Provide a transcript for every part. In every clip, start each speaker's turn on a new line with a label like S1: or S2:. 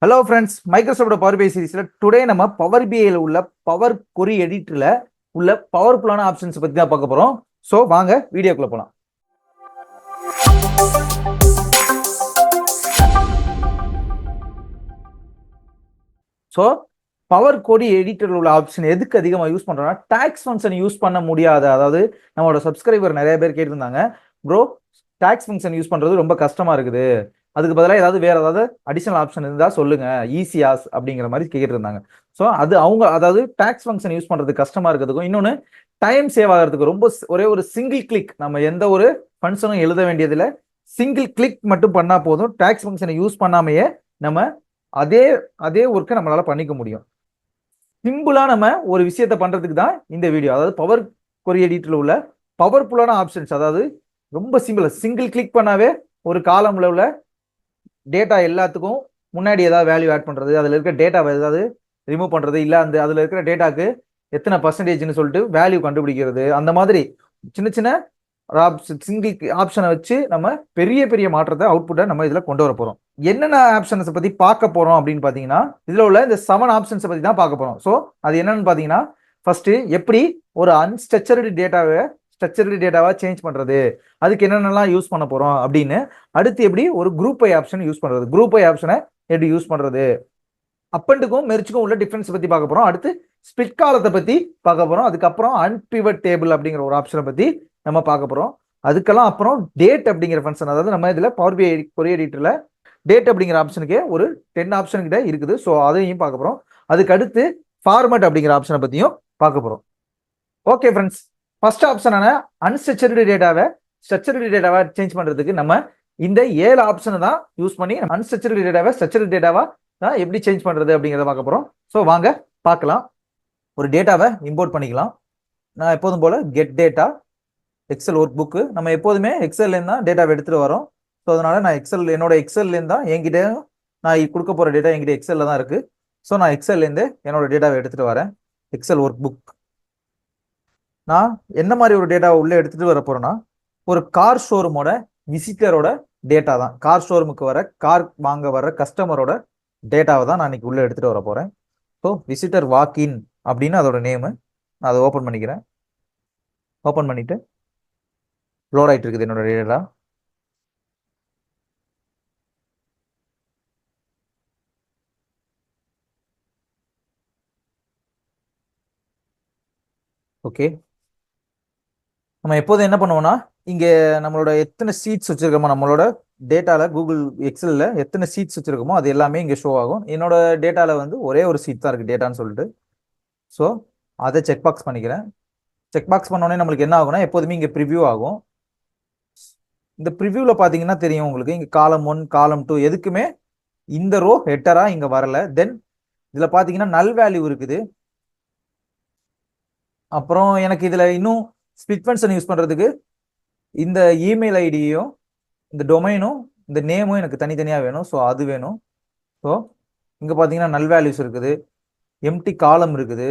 S1: Hello friends, Microsoft power பிஐ சீரிஸில் today நம்ம power பிஐயில் உள்ள பவர் கொரி எடிட்டரில் உள்ள பவர்ஃபுல்லான ஆப்ஷன்ஸ் பற்றி தான் பார்க்க போகிறோம். ஸோ வாங்க வீடியோக்குள்ளே போகலாம். ஸோ பவர் கொரி எடிட்டரில் உள்ள ஆப்ஷன் எதுக்கு அதிகமாக யூஸ் பண்ணுறோம்னா, டாக்ஸ் ஃபங்க்ஷன் யூஸ் பண்ண முடியாத, அதாவது நம்மளோட சப்ஸ்கிரைபர் நிறைய பேர் கேட்டிருந்தாங்க, ப்ரோ டாக்ஸ் ஃபங்க்ஷன் யூஸ் பண்ணுறது ரொம்ப கஷ்டமாக இருக்குது, அதுக்கு பதிலாக ஏதாவது வேற ஏதாவது அடிஷனல் ஆப்ஷன் இருந்தால் சொல்லுங்க, ஈஸியாஸ் அப்படிங்கிற மாதிரி கேட்டிருந்தாங்க. ஸோ அது அவங்க, அதாவது டாக்ஸ் ஃபங்க்ஷன் யூஸ் பண்ணுறது கஷ்டமா இருக்கிறதுக்கும், இன்னொன்று டைம் சேவ் ஆகிறதுக்கு ரொம்ப ஒரே ஒரு சிங்கிள் கிளிக், நம்ம எந்த ஒரு ஃபங்க்ஷனும் எழுத வேண்டியதில்லை, சிங்கிள் கிளிக் மட்டும் பண்ணால் போதும், டாக்ஸ் ஃபங்க்ஷனை யூஸ் பண்ணாமையே நம்ம அதே ஒர்க்கை நம்மளால பண்ணிக்க முடியும். சிம்பிளா நம்ம ஒரு விஷயத்தை பண்றதுக்கு தான் இந்த வீடியோ. அதாவது பவர் கொரி எடிட்டர்ல உள்ள பவர்ஃபுல்லான ஆப்ஷன்ஸ், அதாவது ரொம்ப சிம்பிள், சிங்கிள் கிளிக் பண்ணாவே ஒரு காலம்ல உள்ள டேட்டா எல்லாத்துக்கும் முன்னாடி ஏதாவது வேல்யூ ஆட் பண்றது, அதுல இருக்க டேட்டாவை ஏதாவது ரிமூவ் பண்றது, இல்ல அந்த அதுல இருக்கிற டேட்டாக்கு எத்தனை பர்சன்டேஜ்னு சொல்லிட்டு வேல்யூ கண்டுபிடிக்கிறது, அந்த மாதிரி சின்ன சின்ன சிங்கிள் ஆப்ஷனை வச்சு நம்ம பெரிய பெரிய மாற்றத்தை அவுட்புட்டை நம்ம இதுல கொண்டு வர போறோம். என்னென்ன ஆப்ஷன்ஸை பத்தி பார்க்க போறோம் அப்படின்னு பாத்தீங்கன்னா, இதுல உள்ள இந்த 7 ஆப்ஷன்ஸை பத்தி தான் பார்க்க போறோம். ஸோ அது என்னன்னு பாத்தீங்கன்னா, ஃபர்ஸ்ட் எப்படி ஒரு அன்ஸ்ட்ரக்சர்டு டேட்டாவை சேஞ்ச் பண்றது, அதுக்கு என்னென்னலாம் யூஸ் பண்ண போறோம் அப்படின்னு, அடுத்து எப்படி ஒரு குரூப் ஐ ஆப்ஷன் யூஸ் பண்றது, குரூப் ஐ ஆப்ஷனை எப்படி யூஸ் பண்றது, அப்பண்டுக்கும் மெர்ஜுக்கும் உள்ள டிஃபரன்ஸ் பத்தி பார்க்க போறோம். அடுத்து ஸ்பிளிட் காலத்தை பத்தி பார்க்க போறோம். அதுக்கப்புறம் அன்பிவட் டேபிள் அப்படிங்கிற ஒரு ஆப்ஷனை பத்தி நம்ம பார்க்க போறோம். அதுக்கெல்லாம் அப்புறம் டேட் அப்படிங்கிற ஃபங்க்ஷன், அதாவது நம்ம இதுல பவர் பிஐ கொரி எடிட்டர்ல டேட் அப்படிங்கிற ஆப்ஷனுக்கே ஒரு 10 ஆப்ஷன் கிட்ட இருக்குது. ஸோ அதையும் பார்க்க போறோம். அதுக்கு அடுத்து ஃபார்மட் அப்படிங்கிற ஆப்ஷனை பத்தியும் பார்க்க போறோம். ஓகே ஃப்ரெண்ட்ஸ், ஃபர்ஸ்ட் ஆப்ஷனான அன்ஸ்ட்ரக்சர்டு டேட்டாவை சேஞ்ச் பண்றதுக்கு நம்ம இந்த 7 ஆப்ஷனை தான் யூஸ் பண்ணி அன்ஸ்ட்ரக்சர்டு டேட்டாவை ஸ்ட்ரக்சர்டு டேட்டாவா தான் எப்படி சேஞ்ச் பண்றது அப்படிங்கிறத பார்க்க போறோம். ஸோ வாங்க பார்க்கலாம். ஒரு டேட்டாவை இம்போர்ட் பண்ணிக்கலாம். நான் எப்போதும் போல get data Excel workbook, நம்ம எப்போதுமே எக்ஸல்லேருந்து தான் டேட்டாவை எடுத்துட்டு வரோம். ஸோ அதனால நான் என்னோட எக்ஸல்லேருந்து தான் என்கிட்ட நான் கொடுக்க போற டேட்டா என்கிட்ட எக்ஸல்ல தான் இருக்கு. ஸோ நான் எக்ஸல்லேருந்து என்னோட டேட்டாவை எடுத்துட்டு வரேன். எக்ஸல் ஒர்க் புக், நான் என்ன மாதிரி ஒரு டேட்டாவை உள்ள எடுத்துட்டு வர போறேன்னா, ஒரு கார் ஷோரூமோட விசிட்டரோட டேட்டா தான், கார் ஷோரூமுக்கு வர கார் வாங்க வர கஸ்டமரோட டேட்டாவை தான் நான் இன்னைக்கு உள்ள எடுத்துட்டு வர போறேன். ஸோ விசிட்டர் வாக் இன் அப்படின்னு அதோட நேமு. நான் அதை ஓப்பன் பண்ணிக்கிறேன். ஓப்பன் பண்ணிட்டு லோட் ஆயிட்டு இருக்குது என்னோட டேட்டா. ஓகே, நம்ம எப்போதும் என்ன பண்ணுவோம்னா, இங்க நம்மளோட எத்தனை சீட்ஸ் வச்சிருக்கோமோ, நம்மளோட டேட்டால கூகுள் எக்ஸல்ல எத்தனை சீட்ஸ் வச்சிருக்கோமோ அது எல்லாமே இங்க ஷோ ஆகும். என்னோட டேட்டால வந்து ஒரே ஒரு சீட் தான் இருக்கு டேட்டான்னு சொல்லிட்டு. ஸோ அதை செக் பாக்ஸ் பண்ணிக்கிறேன். செக் பாக்ஸ் பண்ணோடனே நம்மளுக்கு என்ன ஆகும்னா, எப்போதுமே இங்க ப்ரிவ்யூ ஆகும். இந்த ப்ரிவ்யூல பாத்தீங்கன்னா தெரியும் உங்களுக்கு, இங்க காலம் 1 காலம் 2 எதுக்குமே இந்த ரோ ஹெட்டரா இங்க வரல. தென் இதுல பாத்தீங்கன்னா நல் வேல்யூ இருக்குது. அப்புறம் எனக்கு இதுல இன்னும் ஸ்பிளிட் ஃபங்க்ஷன் யூஸ் பண்றதுக்கு இந்த இமெயில் ஐடியும் இந்த டொமைனும் இந்த நேமும் எனக்கு தனித்தனியா வேணும். ஸோ அது வேணும். ஸோ இங்க பாத்தீங்கன்னா நல் வேல்யூஸ் இருக்குது, எம்டி காலம் இருக்குது,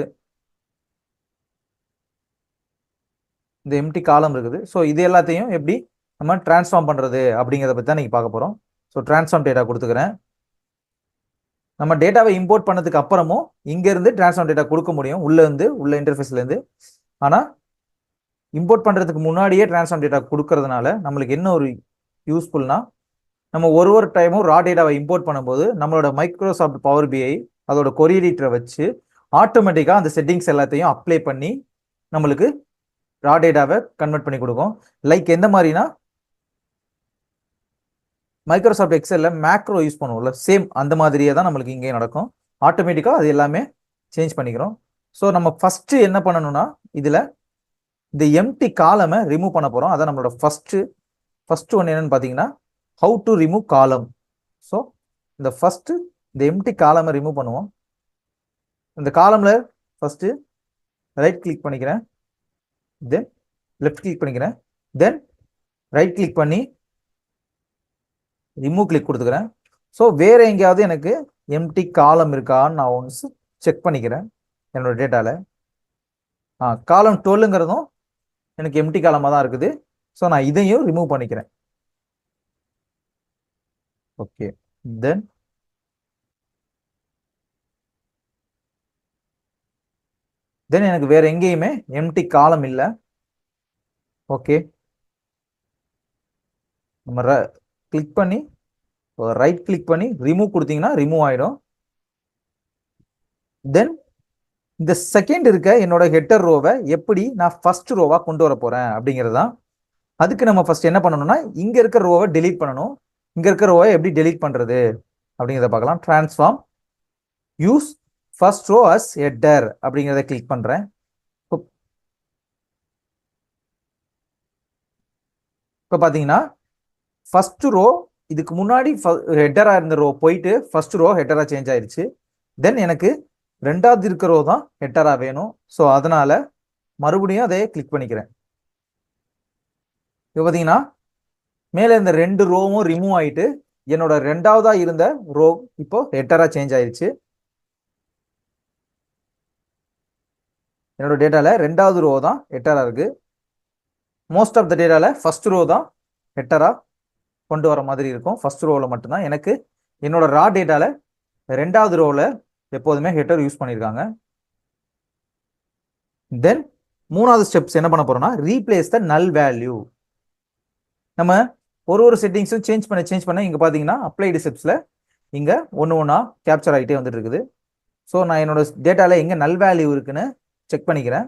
S1: இந்த எம்டி காலம் இருக்குது. ஸோ இது எல்லாத்தையும் எப்படி நம்ம டிரான்ஸ்ஃபார்ம் பண்றது அப்படிங்கிறத பத்தி தான் நீங்க பார்க்க போறோம். ஸோ டிரான்ஸ்ஃபார்ம் டேட்டா கொடுத்துக்கிறேன். நம்ம டேட்டாவை இம்போர்ட் பண்ணதுக்கு அப்புறமும் இங்க இருந்து டிரான்ஸ்ஃபார்ம் டேட்டா கொடுக்க முடியும், உள்ள இன்டர்ஃபேஸ்ல இருந்து. ஆனா இம்போர்ட் பண்றதுக்கு முன்னாடியே டிரான்ஸ்ஃபார்ம் டேட்டா கொடுக்கறதுனால நம்மளுக்கு என்ன ஒரு யூஸ்ஃபுல்னா, நம்ம ஒரு டைமும் ரா டேட்டாவை இம்போர்ட் பண்ணும்போது நம்மளோட மைக்ரோசாஃப்ட் பவர் பிஐ அதோட கொரி எடிட்டரை வச்சு ஆட்டோமேட்டிக்கா அந்த செட்டிங்ஸ் எல்லாத்தையும் அப்ளை பண்ணி நம்மளுக்கு ரா டேட்டாவை கன்வெர்ட் பண்ணி கொடுக்கும். லைக் எந்த மாதிரினா, மைக்ரோசாஃப்ட் எக்ஸல்ல மேக்ரோ யூஸ் பண்ணுவோம்ல, சேம் அந்த மாதிரியே தான் நம்மளுக்கு இங்கே நடக்கும். ஆட்டோமேட்டிக்கா அது எல்லாமே சேஞ்ச் பண்ணிக்கிறோம். ஸோ நம்ம ஃபர்ஸ்ட் என்ன பண்ணணும்னா, இதுல இந்த எம்டி காலமை ரிமூவ் பண்ண போறோம். அதான் நம்மளோட ஃபர்ஸ்ட் ஒன் என்னன்னு பாத்தீங்கன்னா, ஹவு டு ரிமூவ் காலம். ஸோ இந்த ஃபர்ஸ்ட் இந்த எம்டி காலமை ரிமூவ் பண்ணுவோம். இந்த காலம்ல ஃபர்ஸ்ட் ரைட் கிளிக் பண்ணிக்கிறேன், தென் லெஃப்ட் கிளிக் பண்ணிக்கிறேன், தென் ரைட் கிளிக் பண்ணி ரிமூவ் கிளிக் கொடுத்துக்கிறேன். ஸோ வேற எங்கேயாவது எனக்கு எம்டி காலம் இருக்கான்னு நான் ஒன்ஸ் செக் பண்ணிக்கிறேன் என்னோட டேட்டால. காலம் 12ங்கிறதும் எனக்கு எம்டி காலமாக தான் இருக்குது. ஸோ நான் இதையும் ரிமூவ் பண்ணிக்கிறேன். ஓகே, தென் தென் எனக்கு வேற எங்கேயுமே எம்டி காலம் இல்லை. ஓகே, நம்ம கிளிக் பண்ணி ரைட் கிளிக் பண்ணி ரிமூவ் கொடுத்தீங்கன்னா ரிமூவ் ஆயிடும். தென் இந்த செகண்ட் இருக்க என்னோட ஹெட்டர் ரோவை எப்படி நான் ஃபர்ஸ்ட் ரோவா கொண்டு வர போறேன் அப்படிங்கிறது தான். அதுக்கு நம்ம ஃபர்ஸ்ட் என்ன பண்ணணும்னா இங்க இருக்க ரோவை டெலீட் பண்ணணும். இங்க இருக்க ரோவை எப்படி டெலீட் பண்றது அப்படிங்கிறத பார்க்கலாம். Transform use first row as header அப்படிங்கிறத கிளிக் பண்றேன். இப்போ பார்த்தீங்கன்னா ஃபர்ஸ்ட் ரோ இதுக்கு முன்னாடி ஹெட்டரா இருந்த ரோ போயிட்டு ஃபர்ஸ்ட் ரோ ஹெட்டரா சேஞ்ச் ஆயிருச்சு. தென் எனக்கு ரெண்டாவது இருக்க ரோ தான் ஹெட்டரா வேணும். ஸோ அதனால மறுபடியும் அதை கிளிக் பண்ணிக்கிறேன். இப்போ பார்த்தீங்கன்னா மேலே இந்த 2 ரோவும் ரிமூவ் ஆயிட்டு என்னோட ரெண்டாவதா இருந்த ரோ இப்போ ஹெட்டரா சேஞ்ச் ஆயிருச்சு. என்னோட டேட்டால ரெண்டாவது ரோ தான் ஹெட்டரா இருக்கு. மோஸ்ட் ஆஃப் த டேட்டால ஃபர்ஸ்ட் ரோ தான் ஹெட்டரா கொண்டு வர மாதிரி இருக்கும். ஃபர்ஸ்ட் ரோவில் மட்டும்தான் எனக்கு என்னோட ரா டேட்டால ரெண்டாவது ரோவில் எப்போதுமே ஹெட்டர் யூஸ் பண்ணியிருக்காங்க. தென் மூணாவது ஸ்டெப்ஸ் என்ன பண்ண போறோம்னா ரீப்ளேஸ் த நல் வேல்யூ. நம்ம ஒரு செட்டிங்ஸும் சேஞ்ச் பண்ண இங்க பாத்தீங்கன்னா அப்ளைடு ஸ்டெப்ஸ்ல இங்க ஒண்ணா கேப்சர் ஆகிட்டே வந்துட்டு இருக்குது. ஸோ நான் என்னோட டேட்டால எங்க நல் வேல்யூ இருக்குன்னு செக் பண்ணிக்கிறேன்.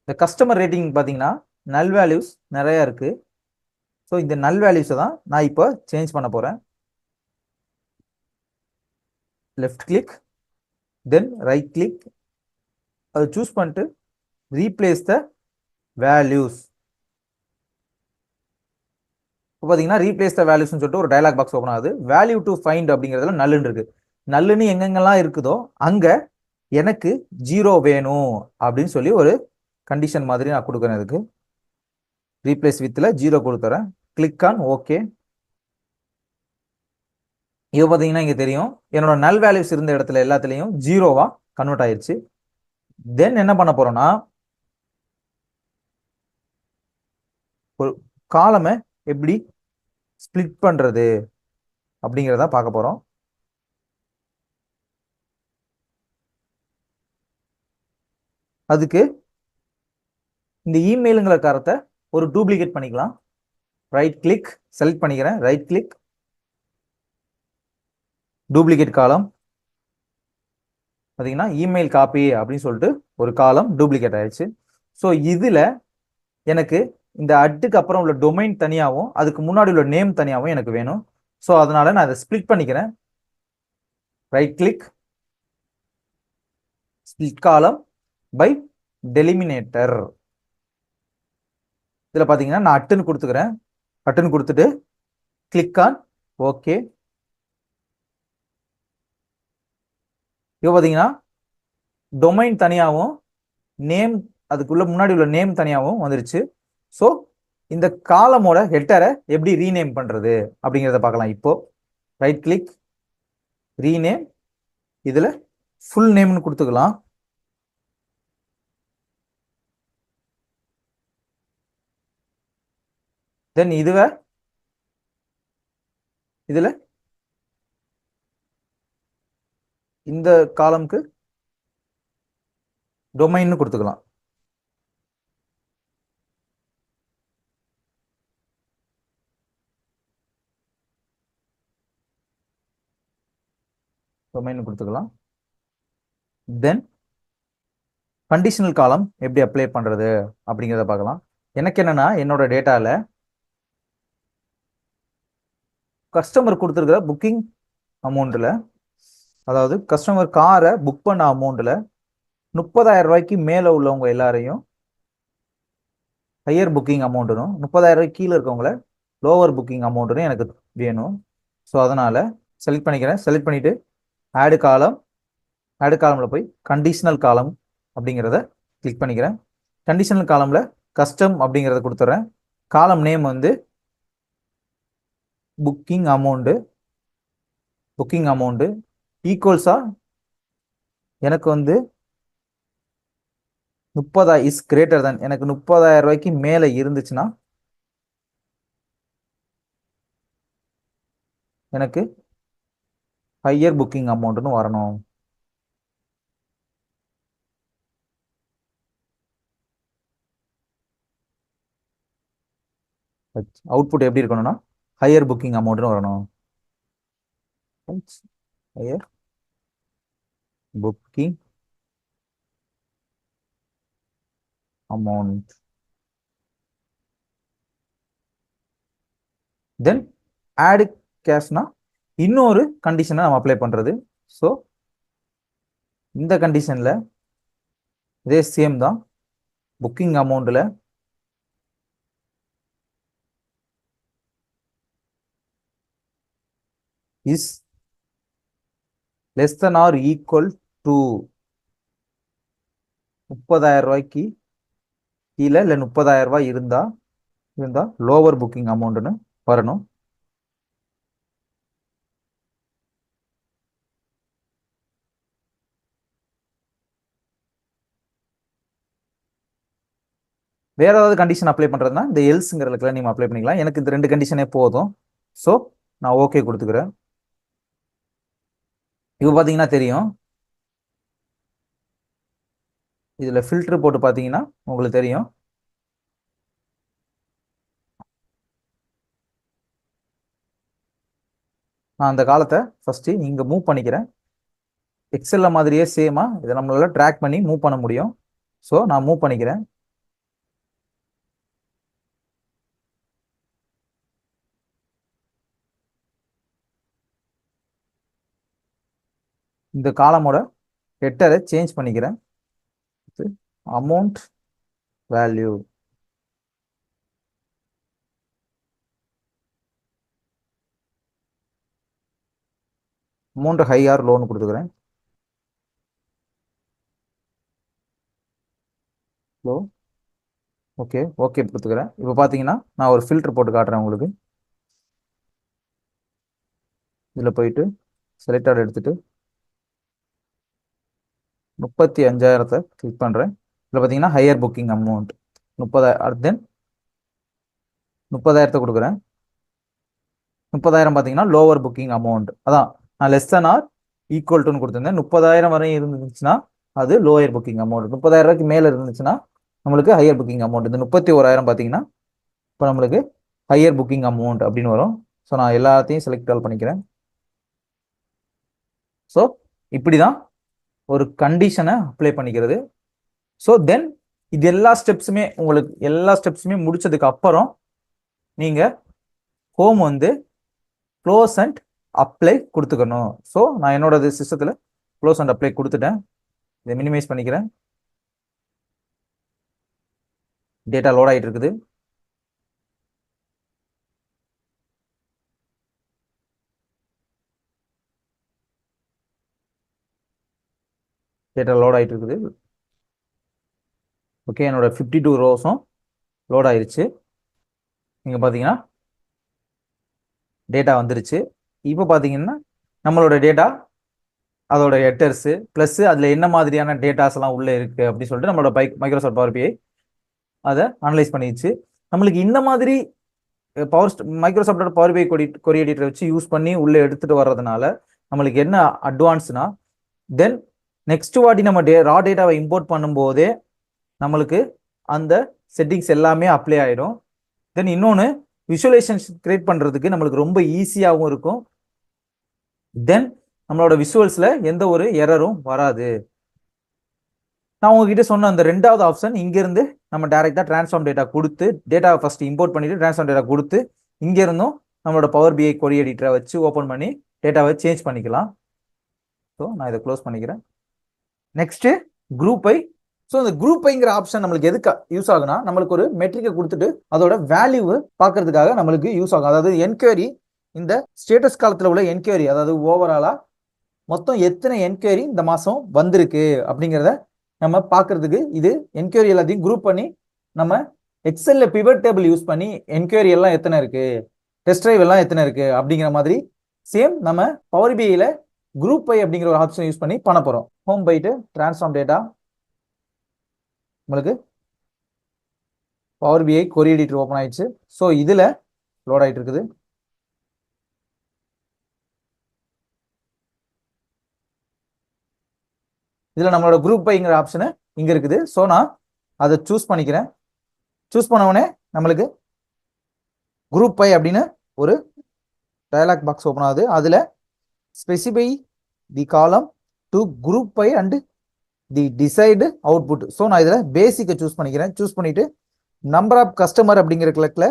S1: இந்த கஸ்டமர் ரேட்டிங் பார்த்தீங்கன்னா நல் வேல்யூஸ் நிறைய இருக்கு. ஸோ இந்த நல் வேல்யூஸை தான் நான் இப்போ சேஞ்ச் பண்ண போறேன். லெஃப்ட் கிளிக் தென் ரைட் கிளிக் அதை சூஸ் பண்ணிட்டு ரீப்ளேஸ் த வேல்யூஸ். இப்போ பார்த்தீங்கன்னா ரீப்ளேஸ் த வேல்யூஸ்னு சொல்லிட்டு ஒரு டயலாக் பாக்ஸ் ஓப்பன் ஆகுது. வேல்யூ டு ஃபைண்ட் அப்படிங்கிறதுல நல்லுன்னு இருக்கு. நல்லுன்னு எங்கெங்கெல்லாம் இருக்குதோ அங்க எனக்கு 0 வேணும் அப்படின்னு சொல்லி ஒரு கண்டிஷன் மாதிரி நான் கொடுக்குறேன். இதுக்கு ரீப்ளேஸ் வித்தில் 0 கொடுத்துறேன். Click on okay. இது பார்த்தீங்கன்னா இங்கே தெரியும் என்னோட நல் வேல்யூஸ் இருந்த இடத்துல எல்லாத்துலேயும் 0வா கன்வெர்ட் ஆயிடுச்சு. தென் என்ன பண்ண போறோம்னா ஒரு காலமை எப்படி ஸ்பிளிட் பண்றது அப்படிங்கிறத பார்க்க போறோம். அதுக்கு இந்த இமெயிலுங்கிற காரத்தை ஒரு டூப்ளிகேட் பண்ணிக்கலாம். ரைட் கிளிக் செலக்ட் பண்ணிக்கிறேன். ரைட் கிளிக் டூப்ளிகேட் காலம். பார்த்தீங்கன்னா இமெயில் காப்பி அப்படின்னு சொல்லிட்டு ஒரு காலம் டூப்ளிகேட் ஆயிடுச்சு. ஸோ இதில் எனக்கு இந்த அட்டுக்கு அப்புறம் உள்ள டொமைன் தனியாகவும் அதுக்கு முன்னாடி உள்ள நேம் தனியாகவும் எனக்கு வேணும். ஸோ அதனால நான் அதை ஸ்பிளிட் பண்ணிக்கிறேன். ரைட் கிளிக் ஸ்பிளிட் காலம் பை டெலிமினேட்டர். இதில் பார்த்தீங்கன்னா நான் அட்டுன்னு கொடுத்துக்கிறேன். அட்டுன்னு கொடுத்துட்டு கிளிக் ஆன் ஓகே. இப்போ பார்த்தீங்கன்னா டொமைன் தனியாகவும் நேம் அதுக்குள்ள முன்னாடி உள்ள நேம் தனியாகவும் வந்துருச்சு. ஸோ இந்த காலமோட ஹெட்டரை எப்படி ரீநேம் பண்றது அப்படிங்கிறத பார்க்கலாம். இப்போ ரைட் கிளிக் ரீநேம், இதுல ஃபுல் நேம்னு கொடுத்துக்கலாம். தென் இதுல இந்த காலம்க்கு டொமைன் கொடுத்துக்கலாம். டொமைன் கொடுத்துக்கலாம். தென் கண்டிஷனல் காலம் எப்படி அப்ளை பண்றது அப்படிங்கிறத பார்க்கலாம். எனக்கு என்னன்னா என்னோட டேட்டால கஸ்டமர் கொடுத்துருக்கிற புக்கிங் அமௌண்ட்ல, அதாவது கஸ்டமர் காரை புக் பண்ண அமௌண்ட்ல 30,000 ரூபாய்க்கு மேல உள்ளவங்க எல்லாரையும் ஹையர் புக்கிங் அமௌண்ட்டும், 30,000 ரூபாய்க்கு கீழே இருக்கவங்கள லோவர் புக்கிங் அமௌண்ட்டும் எனக்கு வேணும். ஸோ அதனால செலக்ட் பண்ணிக்கிறேன். செலக்ட் பண்ணிட்டு ஆடு காலம்ல போய் கண்டிஷனல் காலம் அப்படிங்கிறத கிளிக் பண்ணிக்கிறேன். கண்டிஷனல் காலம்ல கஸ்டம் அப்படிங்கிறத கொடுத்துட்றேன். காலம் நேம் வந்து புக்கிங் அமௌண்ட் ஈக்குவல்ஸா எனக்கு வந்து 30 இஸ் கிரேட்டர் than எனக்கு 30,000 ரூபாய்க்கு மேல இருந்துச்சுன்னா எனக்கு ஹையர் புக்கிங் அமௌண்ட்னு வரணும். அவுட்புட் எப்படி இருக்கணும்னா ஹையர் புக்கிங் அமௌண்ட்னு வரணும். Higher booking amount. Then add கேஷ்னா இன்னொரு கண்டிஷனை நம்ம அப்ளை பண்றது. ஸோ இந்த கண்டிஷன்ல இதே சேம் தான். புக்கிங் அமௌண்ட்ல is less than or equal to 30,000 ரூபாய்க்கு கீழே இல்லை 30,000 ரூபாய் இருந்தா லோவர் புக்கிங் அமௌண்ட்னு வரணும். வேற ஏதாவது கண்டிஷன் அப்ளை பண்றதுன்னா இந்த எல்ஸ்ங்கிறதுல நீங்க அப்ளை பண்ணிக்கலாம். எனக்கு இந்த 2 கண்டிஷனே போதும். ஸோ நான் ஓகே கொடுத்துக்கிறேன். இப்போ பார்த்தீங்கன்னா தெரியும், இதுல ஃபில்டர் போட்டு பார்த்தீங்கன்னா உங்களுக்கு தெரியும். நான் அந்த காலத்தை ஃபர்ஸ்ட் இங்க மூவ் பண்ணிக்கிறேன். எக்ஸல்ல மாதிரியே சேமா இதை நம்மளால ட்ராக் பண்ணி மூவ் பண்ண முடியும். ஸோ நான் மூவ் பண்ணிக்கிறேன். இந்த காலமோட ஹெட்டரை சேஞ்ச் பண்ணிக்கிறேன். Amount value amount high R loan கொடுத்துக்கிறேன். லோ ஓகே ஓகே கொடுத்துக்கிறேன். இப்போ பார்த்தீங்கன்னா நான் ஒரு ஃபில்டர் போட்டு காட்டுறேன் உங்களுக்கு. இதில் போயிட்டு செலக்டட் எடுத்துட்டு 35,000 கிளிக் பண்ணுறேன். இதில் பார்த்தீங்கன்னா ஹையர் புக்கிங் அமௌண்ட் 30,000. தென் 30,000 கொடுக்குறேன். 30,000 பார்த்தீங்கன்னா லோவர் புக்கிங் அமௌண்ட். அதான் நான் லெஸ் than ஆர் ஈக்குவல் டுன்னு கொடுத்துருந்தேன். 30,000 வரையும் இருந்துச்சுன்னா அது லோயர் புக்கிங் அமௌண்ட். 30,000 ரூபாய்க்கு மேலே இருந்துச்சுன்னா நம்மளுக்கு ஹையர் புக்கிங் அமௌண்ட். இந்த 31,000 பார்த்தீங்கன்னா இப்போ நம்மளுக்கு ஹையர் புக்கிங் அமௌண்ட் அப்படின்னு வரும். ஸோ நான் எல்லாத்தையும் செலக்ட் ஆல் பண்ணிக்கிறேன். ஸோ இப்படி தான் ஒரு கண்டிஷனை அப்ளை பண்ணிக்கிறது. ஸோ தென் இது எல்லா ஸ்டெப்ஸுமே முடிச்சதுக்கு அப்புறம் நீங்க ஹோம் வந்து க்ளோஸ் அண்ட் அப்ளை கொடுத்துக்கணும். ஸோ நான் என்னோட சிஸ்டத்தில் க்ளோஸ் அண்ட் அப்ளை கொடுத்துட்டேன். இதை மினிமைஸ் பண்ணிக்கிறேன். டேட்டா லோட் ஆகிட்டு இருக்குது. டேட்டா லோட் ஆகிட்டு இருக்குது. ஓகே, என்னோட 52 ரோஸும் லோட் ஆயிருச்சு. நீங்கள் பார்த்தீங்கன்னா டேட்டா வந்துருச்சு. இப்போ பார்த்தீங்கன்னா நம்மளோட டேட்டா அதோட ஹெட்டர்ஸு ப்ளஸ் அதில் என்ன மாதிரியான டேட்டாஸ் எல்லாம் உள்ளே இருக்குது அப்படின்னு சொல்லிட்டு நம்மளோட மைக்ரோசாஃப்ட் பவர் பிஐ அதை அனலைஸ் பண்ணிடுச்சு. நம்மளுக்கு இந்த மாதிரி மைக்ரோசாஃப்டோட பவர் பிஐ கொரி எடிட்டரை வச்சு யூஸ் பண்ணி உள்ளே எடுத்துகிட்டு வர்றதுனால நம்மளுக்கு என்ன அட்வான்ஸ்னா, தென் நெக்ஸ்ட் வாட்டி நம்ம ரா டேட்டாவை இம்போர்ட் பண்ணும்போதே நம்மளுக்கு அந்த செட்டிங்ஸ் எல்லாமே அப்ளை ஆகிடும். தென் இன்னொன்று விஷுவலைசேஷன் கிரியேட் பண்ணுறதுக்கு நம்மளுக்கு ரொம்ப ஈஸியாகவும் இருக்கும். தென் நம்மளோட விஷுவல்ஸில் எந்த ஒரு எரரும் வராது. நான் உங்ககிட்ட சொன்ன அந்த 2வது ஆப்ஷன் இங்கேருந்து நம்ம டேரெக்டாக ட்ரான்ஸ்ஃபார்ம் டேட்டா கொடுத்து டேட்டாவை ஃபர்ஸ்ட் இம்போர்ட் பண்ணிட்டு ட்ரான்ஸ்ஃபார்ம் டேட்டா கொடுத்து இங்கேருந்தும் நம்மளோட பவர் பிஐ கொரி எடிட்டரை வச்சு ஓப்பன் பண்ணி டேட்டாவை சேஞ்ச் பண்ணிக்கலாம். ஸோ நான் இதை க்ளோஸ் பண்ணிக்கிறேன். நெக்ஸ்ட்டு குரூப் ஐ. ஸோ இந்த குரூப் ஐங்கிற ஆப்ஷன் நம்மளுக்கு எதுக்கு யூஸ் ஆகுனா, நம்மளுக்கு ஒரு மெட்ரிக்கை கொடுத்துட்டு அதோட வேல்யூ பார்க்கறதுக்காக நம்மளுக்கு யூஸ் ஆகும். அதாவது என்கொயரி, இந்த ஸ்டேட்டஸ் காலத்தில் உள்ள என்கொயரி, அதாவது ஓவராலா மொத்தம் எத்தனை என்கொயரி இந்த மாதம் வந்திருக்கு அப்படிங்கிறத நம்ம பார்க்கறதுக்கு இது என்கொயரி எல்லாத்தையும் குரூப் பண்ணி நம்ம எக்ஸல்ல பிவட் டேபிள் யூஸ் பண்ணி என்கொயரி எல்லாம் எத்தனை இருக்கு, டெஸ்ட் டிரைவ் எல்லாம் எத்தனை இருக்கு அப்படிங்கிற மாதிரி சேம் நம்ம பவர் பிஐல குரூப் ஐ அப்படிங்கிற ஒரு ஆப்ஷன் யூஸ் பண்ணி பண்ண போறோம். ஹோம் போயிட்டு ட்ரான்ஸ்ஃபார்ம் டேட்டா, உங்களுக்கு பவர் பிஐ கொரி எடிட்டர் ஓப்பன் ஆயிடுச்சு. ஸோ இதில் லோட் ஆகிட்டு இருக்குது. இதில் நம்மளோட குரூப் பைங்கிற ஆப்ஷனு இங்கே இருக்குது. ஸோ நான் அதை சூஸ் பண்ணிக்கிறேன். சூஸ் பண்ண நம்மளுக்கு குரூப் பை அப்படின்னு ஒரு டயலாக் பாக்ஸ் ஓப்பன் ஆகுது. அதில் specify the column to group by and the decide output. So நான் இதில் பேசிக்கை சூஸ் பண்ணிக்கிறேன். சூஸ் பண்ணிட்டு நம்பர் ஆஃப் கஸ்டமர் அப்படிங்கிற கிளக்கில்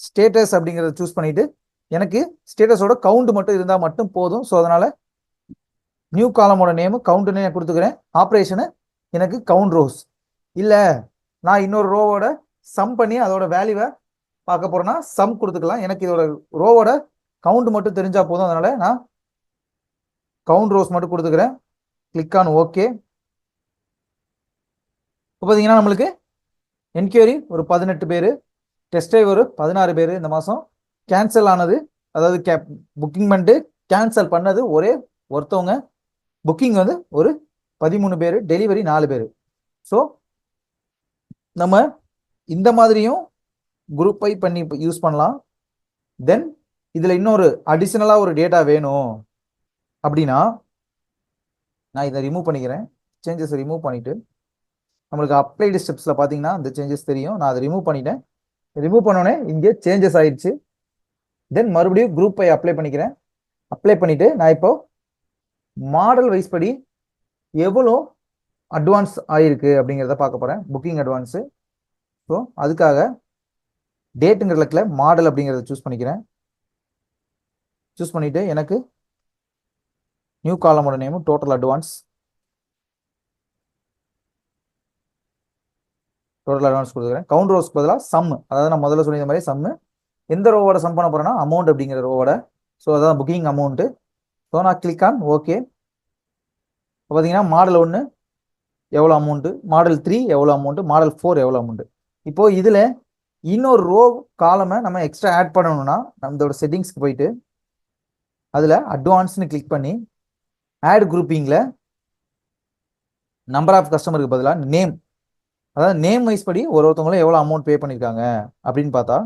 S1: ஸ்டேட்டஸ் அப்படிங்கிறத சூஸ் பண்ணிட்டு எனக்கு ஸ்டேட்டஸோட கவுண்ட் மட்டும் இருந்தால் மட்டும் போதும். ஸோ அதனால நியூ காலமோட நேமு கவுண்ட்னு கொடுத்துக்கிறேன். ஆப்ரேஷனு எனக்கு கவுண்ட் ரோஸ். இல்லை நான் இன்னொரு ரோவோட சம் பண்ணி அதோட வேல்யூவை பார்க்க போறேன்னா சம் கொடுத்துக்கலாம். எனக்கு இதோட ரோவோட கவுண்ட் மட்டும் தெரிஞ்சா போதும். அதனால நான் கவுண்ட் ரோஸ் மட்டும் கொடுத்துக்கிறேன். Click on okay. இப்போ பார்த்தீங்கன்னா நம்மளுக்கு என்கொயரி ஒரு 18 பேர், டெஸ்ட் ட்ரைவ் ஒரு 16 பேர் இந்த மாதம். கேன்சல் ஆனது, அதாவது புக்கிங் பண்ணிட்டு கேன்சல் பண்ணது ஒரே ஒருத்தவங்க. புக்கிங் வந்து ஒரு 13 பேர், டெலிவரி 4 பேர். ஸோ நம்ம இந்த மாதிரியும் குரூப் பை பண்ணி யூஸ் பண்ணலாம். தென் இதில் இன்னொரு அடிஷ்னலாக ஒரு டேட்டா வேணும் அப்படின்னா நான் இதை ரிமூவ் பண்ணிக்கிறேன். சேஞ்சஸ் ரிமூவ் பண்ணிவிட்டு நம்மளுக்கு அப்ளைடு ஸ்டெப்ஸில் பார்த்தீங்கன்னா அந்த சேஞ்சஸ் தெரியும். நான் அதை ரிமூவ் பண்ணிட்டேன். ரிமூவ் பண்ணோடனே இங்கே சேஞ்சஸ் ஆயிடுச்சு. தென் மறுபடியும் குரூப் பை அப்ளை பண்ணிக்கிறேன். அப்ளை பண்ணிவிட்டு நான் இப்போ மாடல் வைஸ் படி எவ்வளோ அட்வான்ஸ் ஆகிருக்கு அப்படிங்கிறத பார்க்க போகிறேன். Booking advance. ஸோ அதுக்காக டேட்டுங்கிறதுல மாடல் அப்படிங்கிறத சூஸ் பண்ணிக்கிறேன். சூஸ் பண்ணிவிட்டு எனக்கு நியூ காலமோட நேமு டோட்டல் அட்வான்ஸ் கொடுத்துக்கிறேன். கவுண்ட் ரோஸ்க்கு பதிலாக சம், அதாவது நான் முதல்ல சொல்லியிருந்த மாதிரி சம்மு. எந்த ரோவோட சம் பண்ண போகிறேன்னா அமௌண்ட் அப்படிங்கிற ரோவோட. ஸோ அதான் புக்கிங் அமௌண்ட்டு. ஸோ நான் கிளிக் ஆன் ஓகே. இப்போ பார்த்தீங்கன்னா மாடல் 1 எவ்வளோ அமௌண்ட்டு, மாடல் 3 எவ்வளோ அமௌண்ட்டு, மாடல் 4 எவ்வளோ அமௌண்ட்டு. இப்போது இதில் இன்னொரு ரோ காலமை நம்ம எக்ஸ்ட்ரா ஆட் பண்ணணும்னா நம்மளோட செட்டிங்ஸ்க்கு போயிட்டு அதில் அட்வான்ஸ்னு கிளிக் பண்ணி ஆட் குரூப்பிங்கில் நம்பர் ஆஃப் கஸ்டமருக்கு பதிலாக நேம், அதாவது நேம் வைஸ் படி ஒருத்தவங்களும் எவ்வளோ அமௌண்ட் பே பண்ணியிருக்காங்க அப்படின்னு பார்த்தா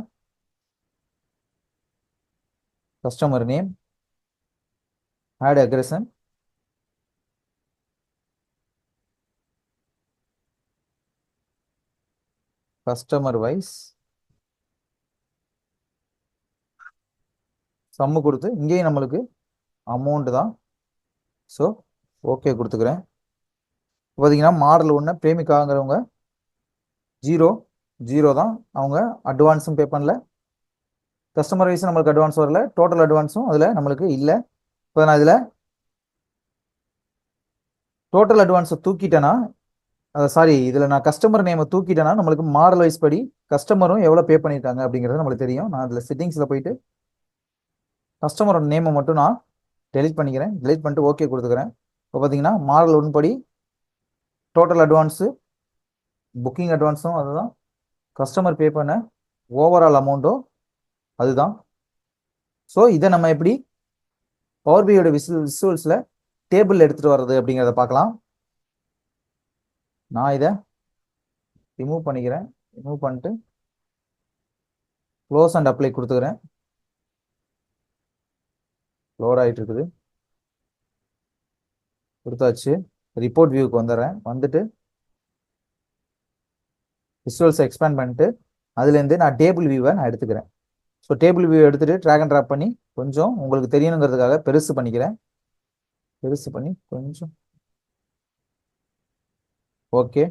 S1: customer name, add aggregation, customer wise, sum கொடுத்து இங்கேயும் நம்மளுக்கு அமௌண்ட் தான். ஸோ ஓகே கொடுத்துக்கிறேன். பார்த்தீங்கன்னா மாடல் 1 பிரேமிக்காங்கிறவங்க 0 தான். அவங்க அட்வான்ஸும் பே பண்ணல, கஸ்டமர் வைஸ் நம்மளுக்கு அட்வான்ஸ் வரல, டோட்டல் அட்வான்ஸும் அதில் நம்மளுக்கு இல்லை. இப்போ நான் இதில் டோட்டல் அட்வான்ஸை தூக்கிட்டேன்னா, சாரி, இதில் நான் கஸ்டமர் நேமை தூக்கிட்டேன்னா நம்மளுக்கு மாடல் வைஸ் படி கஸ்டமரும் எவ்வளோ பே பண்ணியிருக்காங்க அப்படிங்கிறது நம்மளுக்கு தெரியும். நான் அதில் செட்டிங்ஸில் போயிட்டு கஸ்டமரோட நேமை மட்டும் நான் டெலிட் பண்ணிக்கிறேன். டெலிட் பண்ணிட்டு ஓகே கொடுத்துக்கிறேன். இப்போ பார்த்தீங்கன்னா மாடல் 1 படி டோட்டல் அட்வான்ஸு, புக்கிங் அட்வான்ஸும் அதுதான், கஸ்டமர் பே பண்ண ஓவரால் அமௌண்ட்டும் அதுதான். ஸோ இதை நம்ம எப்படி பவர் பிஐயோட விசுவல்ஸில் டேபிள் எடுத்துகிட்டு வர்றது அப்படிங்கிறத பார்க்கலாம். நான் இதை ரிமூவ் பண்ணிக்கிறேன். ரிமூவ் பண்ணிட்டு க்ளோஸ் அண்ட் அப்ளை கொடுத்துக்கிறேன். லோட் ஆகிட்டு இருக்குது. கொடுத்தாச்சு. ரிப்போர்ட் வியூக்கு வந்துடுறேன். வந்துட்டு விசுவல்ஸை எக்ஸ்பேண்ட் பண்ணிட்டு அதுலேருந்து நான் டேபிள் வியூவை நான் எடுத்துக்கிறேன். ஸோ டேபிள் வியூ எடுத்துகிட்டு ட்ராக் அண்ட் ட்ராப் பண்ணி கொஞ்சம் உங்களுக்கு தெரியணுங்கிறதுக்காக பெருசு பண்ணிக்கிறேன். பெருசு பண்ணி கொஞ்சம் ஓகே.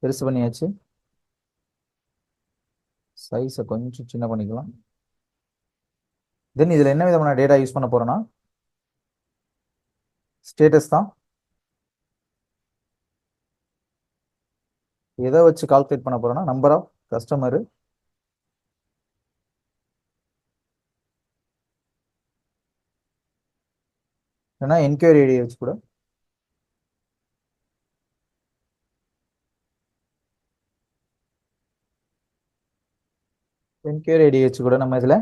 S1: பெருசு பண்ணியாச்சு. சைஸை கொஞ்சம் சின்ன பண்ணிக்கலாம். தென் இதில் என்ன விதமான டேட்டா யூஸ் பண்ண போகிறேன்னா ஸ்டேட்டஸ் தான். எதை வச்சு கால்குலேட் பண்ண போகிறேன்னா நம்பர் ஆஃப் கஸ்டமரு, இல்லைன்னா என்கொயரி ஐடியை வச்சு கூட நம்ம இதில்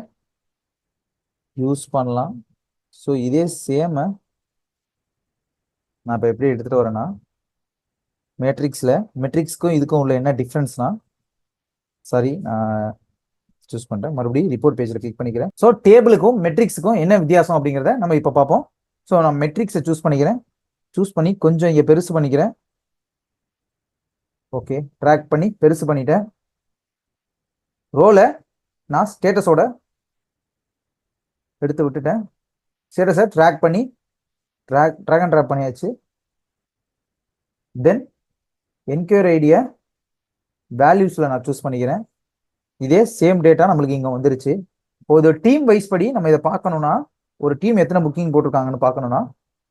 S1: யூஸ் பண்ணலாம். ஸோ இதே சேமை நான் இப்போ எப்படி எடுத்துகிட்டு வரேன்னா மெட்ரிக்ஸ்க்கும் இதுக்கும் உள்ள என்ன டிஃப்ரென்ஸ்னா சாரி நான் சூஸ் பண்ணுறேன், மறுபடியும் ரிப்போர்ட் பேஜில் கிளிக் பண்ணிக்கிறேன். ஸோ டேபிளுக்கும் மெட்ரிக்ஸுக்கும் என்ன வித்தியாசம் அப்படிங்கிறத நம்ம இப்போ பார்ப்போம். ஸோ நான் மெட்ரிக்ஸை சூஸ் பண்ணிக்கிறேன். சூஸ் பண்ணி கொஞ்சம் இங்கே பெருசு பண்ணிக்கிறேன். ஓகே, ட்ராக் பண்ணி பெருசு பண்ணிட்டேன். ரோல நான் ஸ்டேட்டஸோட எடுத்து விட்டுட்டேன். ஸ்டேட்டஸை ட்ராக் பண்ணி ட்ராக் அண்ட் ட்ராப் பண்ணியாச்சு. தென் என்கொயரி ஐடியை வேல்யூஸில் நான் சூஸ் பண்ணிக்கிறேன். இதே சேம் டேட்டா நம்மளுக்கு இங்கே வந்துருச்சு. இப்போ இது டீம் வைஸ் படி நம்ம இதை பார்க்கணும்னா, ஒரு டீம் எத்தனை புக்கிங் போட்டிருக்காங்கன்னு பார்க்கணும்னா,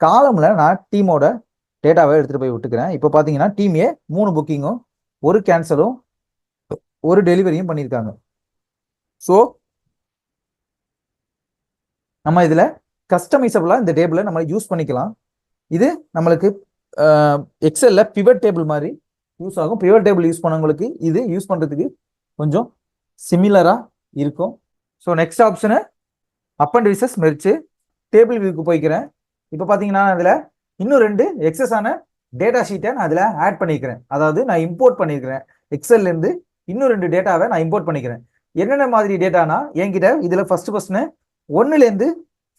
S1: காலம்ல நான் டீமோட டேட்டாவை எடுத்துகிட்டு போய் விட்டுக்கிறேன். இப்போ பார்த்தீங்கன்னா டீம் ஏ 3 புக்கிங்கும் 1 கேன்சலும் 1 டெலிவரியும் பண்ணியிருக்காங்க. ஸோ நம்ம இதில் கஸ்டமைசபிளாக இந்த டேபிளை நம்ம யூஸ் பண்ணிக்கலாம். இது நம்மளுக்கு எக்ஸல்ல பிவட் டேபிள் மாதிரி யூஸ் ஆகும். பிவட் டேபிள் யூஸ் பண்ணவங்களுக்கு இது யூஸ் பண்ணுறதுக்கு கொஞ்சம் சிமிலராக இருக்கும். ஸோ நெக்ஸ்ட் ஆப்ஷனு அப்பண்டிசஸ் மெர்ச்சு டேபிள் வியூக்கு போய்க்கிறேன். இப்போ பார்த்தீங்கன்னா அதில் இன்னும் 2 எக்ஸஸான டேட்டா ஷீட்டை நான் அதில் ஆட் பண்ணிக்கிறேன். அதாவது நான் இம்போர்ட் பண்ணியிருக்கிறேன். எக்ஸல்லேருந்து இன்னும் 2 டேட்டாவை நான் இம்போர்ட் பண்ணிக்கிறேன். என்னென்ன மாதிரி டேட்டானா, என்கிட்ட இதில் ஃபஸ்ட்டு 1லேருந்து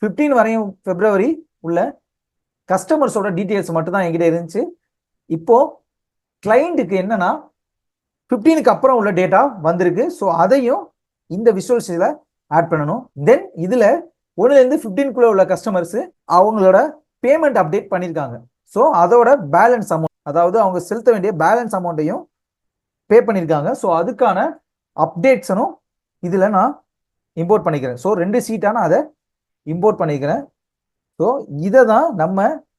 S1: 15 வரையும் பிப்ரவரி உள்ள கஸ்டமர்ஸோட டீட்டெயில்ஸ் மட்டும் தான் என்கிட்ட இருந்துச்சு. இப்போ கிளைண்ட்டுக்கு என்னன்னா 15க்கு அப்புறம் உள்ள டேட்டா வந்திருக்கு. ஸோ அதையும் இந்த விஷுவல்ஸில் ஆட் பண்ணணும். தென் இதில் 1லேருந்து 15க்குள்ள உள்ள கஸ்டமர்ஸ் அவங்களோட பேமெண்ட் அப்டேட் பண்ணியிருக்காங்க. ஸோ அதோட பேலன்ஸ் அமௌண்ட், அதாவது அவங்க செலுத்த வேண்டிய பேலன்ஸ் அமௌண்ட்டையும் பே பண்ணியிருக்காங்க. ஸோ அதுக்கான அப்டேட்ஸனும் இதில் நான் இம்போர்ட் பண்ணிக்கிறேன். ஸோ 2 சீட்டாக நான் அதை இம்போர்ட் பண்ணிக்கிறேன். ஸோ இதை தான்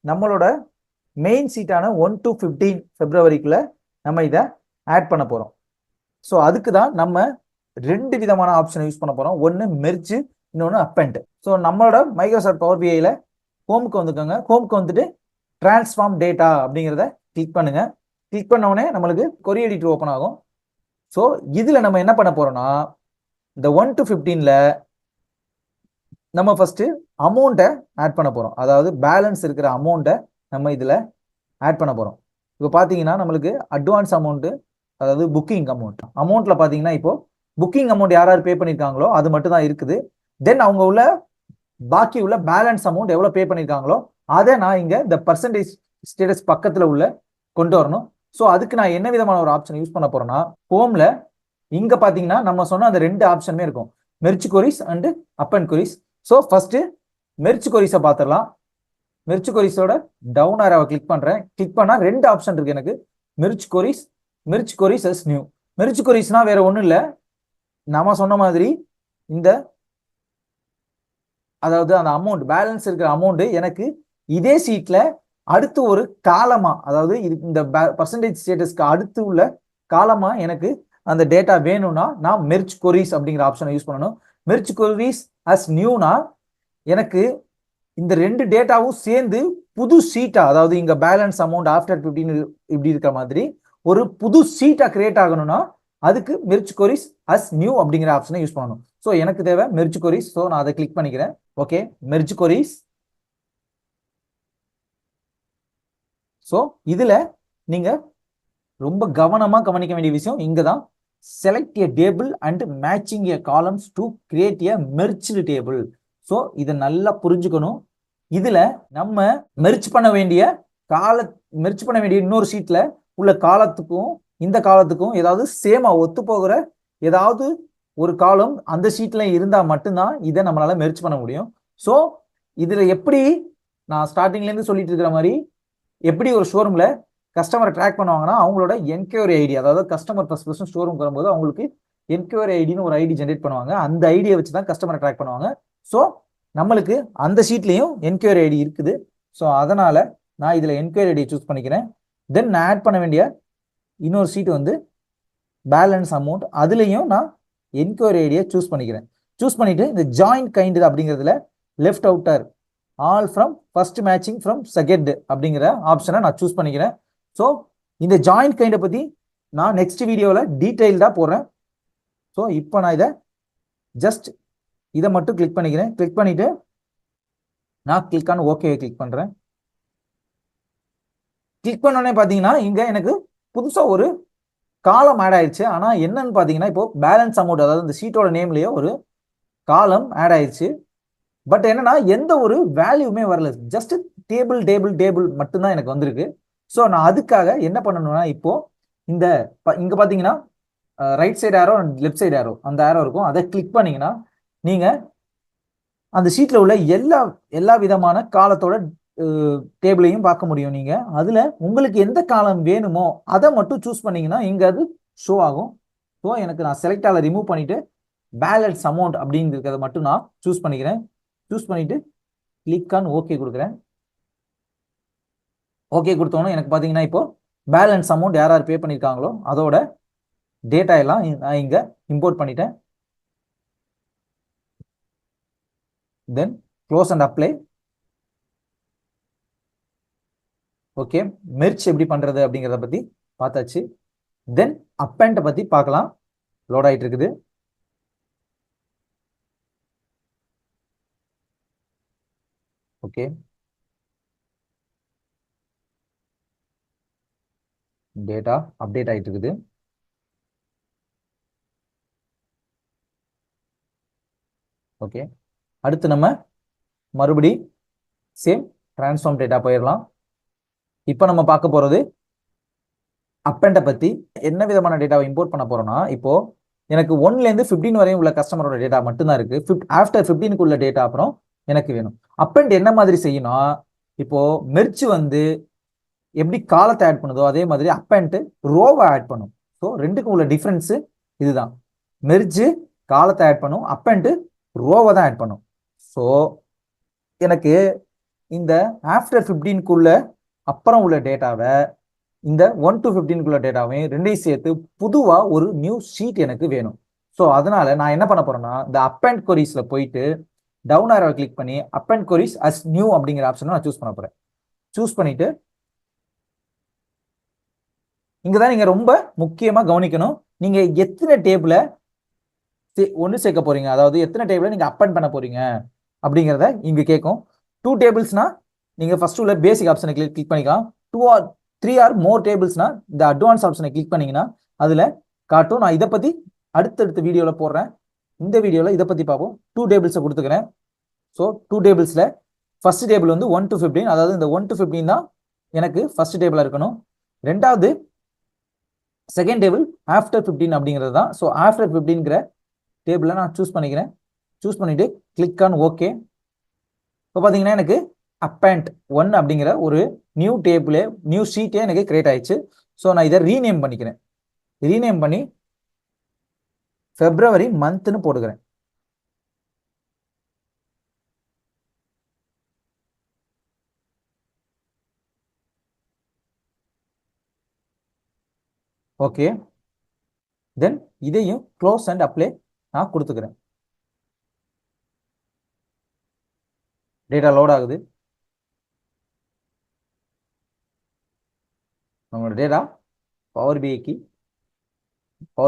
S1: நம்மளோட மெயின் சீட்டான 1 to 15 பிப்ரவரிக்குள்ள நம்ம இதை ஆட் பண்ண போகிறோம். ஸோ அதுக்கு தான் நம்ம 2 விதமான ஆப்ஷனை யூஸ் பண்ண போகிறோம். ஒன்று மெர்ஜ், இன்னொன்று அப்பெண்ட். ஸோ நம்மளோட மைக்ரோசாஃப்ட் பவர் பிஐயில் ஹோமுக்கு வந்துக்கோங்க. ஹோமுக்கு வந்துட்டு டிரான்ஸ்ஃபார்ம் டேட்டா அப்படிங்கிறத கிளிக் பண்ணுங்க. கிளிக் பண்ண உடனே நம்மளுக்கு கொரி எடிட்டர் ஓப்பன் ஆகும். ஸோ இதில் நம்ம என்ன பண்ண போகிறோம்னா, இந்த 1 to 15ல நம்ம ஃபர்ஸ்ட் அமௌண்ட்டை ஆட் பண்ண போகிறோம். அதாவது பேலன்ஸ் இருக்கிற அமௌண்ட்டை நம்ம இதில் ஆட் பண்ண போகிறோம். இப்போ பார்த்தீங்கன்னா நம்மளுக்கு அட்வான்ஸ் அமௌண்ட்டு, அதாவது புக்கிங் அமௌண்ட்டில் பார்த்தீங்கன்னா இப்போ புக்கிங் அமௌண்ட் யார் பே பண்ணியிருக்காங்களோ அது மட்டும் தான் இருக்குது. தென் அவங்க உள்ள பாக்கி உள்ள பேலன்ஸ் அமௌண்ட் எவ்வளோ பே பண்ணியிருக்காங்களோ அதை நான் இங்கே இந்த பர்சன்டேஜ் ஸ்டேட்டஸ் பக்கத்தில் உள்ள கொண்டு வரணும். ஸோ அதுக்கு நான் என்ன விதமான ஒரு ஆப்ஷன் யூஸ் பண்ண போகிறேன்னா, ஹோமில் இங்கே பார்த்தீங்கன்னா நம்ம சொன்ன அந்த 2 ஆப்ஷனுமே இருக்கும், merge queries and append queries. So first merge கொரிஸை பார்த்துடலாம். மெர்ஜ் கொரிஸோட டவுன் ஆரோவை கிளிக் பண்ணுறேன். கிளிக் பண்ணால் 2 ஆப்ஷன் இருக்கு எனக்கு, merge queries as new. Merge கொரிஸ்னா வேற ஒன்றும் இல்லை, நம்ம சொன்ன மாதிரி இந்த அதாவது அந்த அமௌண்ட் பேலன்ஸ் இருக்கிற அமௌண்ட் எனக்கு இதே சீட்ல அடுத்து ஒரு காலமா, அதாவது இந்த பர்சன்டேஜ் ஸ்டேட்டஸ்க்கு அடுத்து உள்ள காலமா எனக்கு அந்த டேட்டா வேணும்னா நான் மெர்ஜ் கொரிஸ் அப்படிங்கிற ஆப்ஷனை யூஸ் பண்ணணும். மெர்ஜ் கொரிஸ் அஸ் நியூனா எனக்கு இந்த 2 டேட்டாவும் சேர்ந்து புது சீட்டா, அதாவது இங்க பேலன்ஸ் அமௌண்ட் ஆஃப்டர் 15 இப்படி இருக்கிற மாதிரி ஒரு புது சீட்டா கிரியேட் ஆகணும்னா அதுக்கு மெர்ஜ் கொரிஸ் அஸ் நியூ அப்படிங்கிற ஆப்ஷனை யூஸ் பண்ணணும். ஸோ எனக்கு தேவை மெர்ஜ் கொரிஸ். ஸோ நான் அதை கிளிக் பண்ணிக்கிறேன். Okay, merge கொரிஸ். ஸோ இதுல நீங்க ரொம்ப கவனமா கவனிக்க வேண்டிய விஷயம் இங்க தான், select a table and matching a columns to create a merged table. So இதை நல்லா புரிஞ்சுக்கணும். இதுல நம்ம மெர்ஜ் பண்ண வேண்டிய இன்னொரு ஷீட்ல உள்ள காலத்துக்கும் இந்த காலத்துக்கும் ஏதாவது சேமா ஒத்து போகிற ஏதாவது ஒரு காலம் அந்த ஷீட்ல இருந்தா மட்டும்தான் இதை நம்மளால மெர்ஜ் பண்ண முடியும். ஸோ இதுல எப்படி நான் ஸ்டார்டிங்ல இருந்து சொல்லிட்டு இருக்கிற மாதிரி எப்படி ஒரு ஷோரூம்ல கஸ்டமரை ட்ராக் பண்ணுவாங்கன்னா, அவங்களோட என்கொயரி ஐடி, அதாவது கஸ்டமர் ஃபர்ஸ்ட் ஷோரூம் வரும்போது அவங்களுக்கு என்கொயரி ஐடின்னு ஒரு ஐடி ஜென்ரேட் பண்ணுவாங்க. அந்த ஐடியை வச்சு தான் கஸ்டமரை ட்ராக் பண்ணுவாங்க. ஸோ நம்மளுக்கு அந்த ஷீட்லையும் என்கொயரி ஐடி இருக்குது. ஸோ அதனால நான் இதில் என்கொயரி ஐடியை சூஸ் பண்ணிக்கிறேன். தென் நான் ஆட் பண்ண வேண்டிய இன்னொரு ஷீட் வந்து பேலன்ஸ் அமௌண்ட், அதுலேயும் நான் என்கொயரி ஐடியை சூஸ் பண்ணிக்கிறேன். சூஸ் பண்ணிட்டு இந்த ஜாயின் கைண்ட் அப்படிங்கிறதுல left outer all from first matching from second அப்படிங்கிற ஆப்ஷனை நான் சூஸ் பண்ணிக்கிறேன். ஸோ இந்த ஜாயின் கைண்டை பற்றி நான் நெக்ஸ்ட் வீடியோவில் டீட்டெயில்டாக போடுறேன். ஸோ இப்போ நான் ஜஸ்ட் இதை மட்டும் கிளிக் பண்ணிக்கிறேன். கிளிக் பண்ணிட்டு நான் கிளிக் ஆன் ஓகே கிளிக் பண்ணுறேன். கிளிக் பண்ணோடனே பார்த்தீங்கன்னா இங்கே எனக்கு புதுசாக ஒரு காலம் ஆட் ஆயிடுச்சு. ஆனால் என்னன்னு பார்த்தீங்கன்னா இப்போ பேலன்ஸ் அமௌண்ட், அதாவது இந்த ஷீட்டோட நேம்லேயே ஒரு காலம் ஆட் ஆயிடுச்சு. பட் என்னன்னா எந்த ஒரு வேல்யூமே வரல, ஜஸ்ட் டேபிள் டேபிள் டேபிள் மட்டும்தான் எனக்கு வந்திருக்கு. ஸோ நான் அதுக்காக என்ன பண்ணணும்னா இப்போ இந்த இங்க பார்த்தீங்கன்னா right side arrow left side arrow அந்த ஆரோ இருக்கும், அதை கிளிக் பண்ணீங்கன்னா நீங்க அந்த ஷீட்ல உள்ள எல்லா விதமான காலத்தோட டேபிளையும் பார்க்க முடியும். நீங்க அதுல உங்களுக்கு எந்த காலம் வேணுமோ அதை மட்டும் சூஸ் பண்ணீங்கன்னா இங்க அது ஷோ ஆகும். ஸோ எனக்கு நான் செலக்ட் ஆல ரிமூவ் பண்ணிட்டு பேலன்ஸ் அமௌண்ட் அப்படிங்கிறத மட்டும் நான் சூஸ் பண்ணிக்கிறேன். சூஸ் பண்ணிட்டு கிளிக் ஆன் ஓகே கொடுக்குறேன். ஓகே கொடுத்தோன்னு எனக்கு பார்த்தீங்கன்னா இப்போ பேலன்ஸ் அமௌண்ட் யார் யார் பே பண்ணியிருக்காங்களோ அதோட டேட்டா எல்லாம் நான் இங்க இம்போர்ட் பண்ணிட்டேன். தென் close and apply. Okay, merge எப்படி பண்றது அப்படிங்கிறத பத்தி பார்த்தாச்சு. தென் அப்பெண்டை பத்தி பார்க்கலாம். லோட் ஆயிட்டு இருக்குது. ஓகே, டேட்டா அப்டேட் ஆயிட்டு இருக்குது. ஓகே, அடுத்து நம்ம மறுபடி சேம் டிரான்ஸ்ஃபார்ம் டேட்டா போயிடலாம். இப்போ நம்ம பார்க்க போறது அப்பெண்டை பத்தி. என்ன விதமான டேட்டாவை இம்போர்ட் பண்ண போறோம்னா இப்போ எனக்கு 1லேருந்து 15 வரையும் உள்ள கஸ்டமரோட டேட்டா மட்டும்தான் இருக்கு. ஆஃப்டர் 15க்கு உள்ள டேட்டா அப்புறம் எனக்கு வேணும். அப்பெண்ட் என்ன மாதிரி செய்யணும், இப்போ மெர்ச் வந்து எப்படி காலத்தை ஆட் பண்ணுதோ அதே மாதிரி அப்பெண்ட் ரோவை ஆட் பண்ணும். ஸோ ரெண்டுக்கும் உள்ள டிஃப்ரென்ஸ் இதுதான். மெர்ஜ் காலத்தை ஆட் பண்ணும், அப்பெண்ட் ரோவை தான் ஆட் பண்ணும். ஸோ எனக்கு இந்த ஆஃப்டர் 15க்குள்ள அப்புறம் உள்ள டேட்டாவை இந்த 1 to 15க்குள்ள டேட்டாவையும் ரெண்டையும் சேர்த்து புதுவா ஒரு நியூ ஷீட் எனக்கு வேணும். ஸோ அதனால நான் என்ன பண்ண போறேன்னா இந்த அப்பெண்ட் கொரிஸ்ல போயிட்டு டவுன் ஆரோவை கிளிக் பண்ணி அப்பெண்ட் கொரிஸ் அஸ் நியூ அப்படிங்கிற ஆப்ஷனை நான் சூஸ் பண்ண போறேன். சூஸ் பண்ணிட்டு இங்கதான் நீங்க ரொம்ப முக்கியமா கவனிக்கணும். நீங்க எத்தனை டேபிள ஒன்று சேர்க்க போறீங்க, அதாவது எத்தனை டேபிள நீங்க அப்பெண்ட் பண்ண போறீங்க அப்படிங்கிறத இங்க கேட்கும். 2 டேபிள்ஸ்னா நீங்க ஃபர்ஸ்ட் உள்ள பேசிக் ஆப்ஷனை கிளிக் பண்ணிக்கலாம். 2 or 3 or more டேபிள்ஸ்னா இந்த அட்வான்ஸ் ஆப்ஷனை கிளிக் பண்ணீங்கன்னா அதுல காட்டும். நான் இதை பத்தி அடுத்தடுத்த வீடியோல போடுறேன். இந்த வீடியோல இதை பத்தி பார்ப்போம். 2 டேபிள்ஸை கொடுத்துக்கிறேன். ஸோ 2 டேபிள்ஸ்ல ஃபர்ஸ்ட் டேபிள் வந்து 1 to 15, அதாவது இந்த 1 to 15 தான் எனக்கு ஃபர்ஸ்ட் டேபிளா இருக்கணும். ரெண்டாவது செகண்ட் டேபிள் ஆஃப்டர் 15 அப்படிங்கிறது தான். ஸோ ஆஃப்டர் 15ங்கிற டேபிளை நான் சூஸ் பண்ணிக்கிறேன். சூஸ் பண்ணிட்டு கிளிக் ஆன் ஓகே. இப்போ பார்த்தீங்கன்னா எனக்கு அப்பெண்ட் 1 அப்படிங்கிற ஒரு நியூ டேபிளே நியூ ஷீட்டே எனக்கு கிரியேட் ஆயிடுச்சு. ஸோ நான் இதை ரீநேம் பண்ணிக்கிறேன். ரீநேம் பண்ணி பிப்ரவரி மந்த்னு போட்டுக்கிறேன். ஓகே, தென் இதையும் க்ளோஸ் அண்ட் அப்ளை நான் கொடுத்துக்கிறேன். டேட்டா லோட் ஆகுது. நம்மளோட டேட்டா பவர்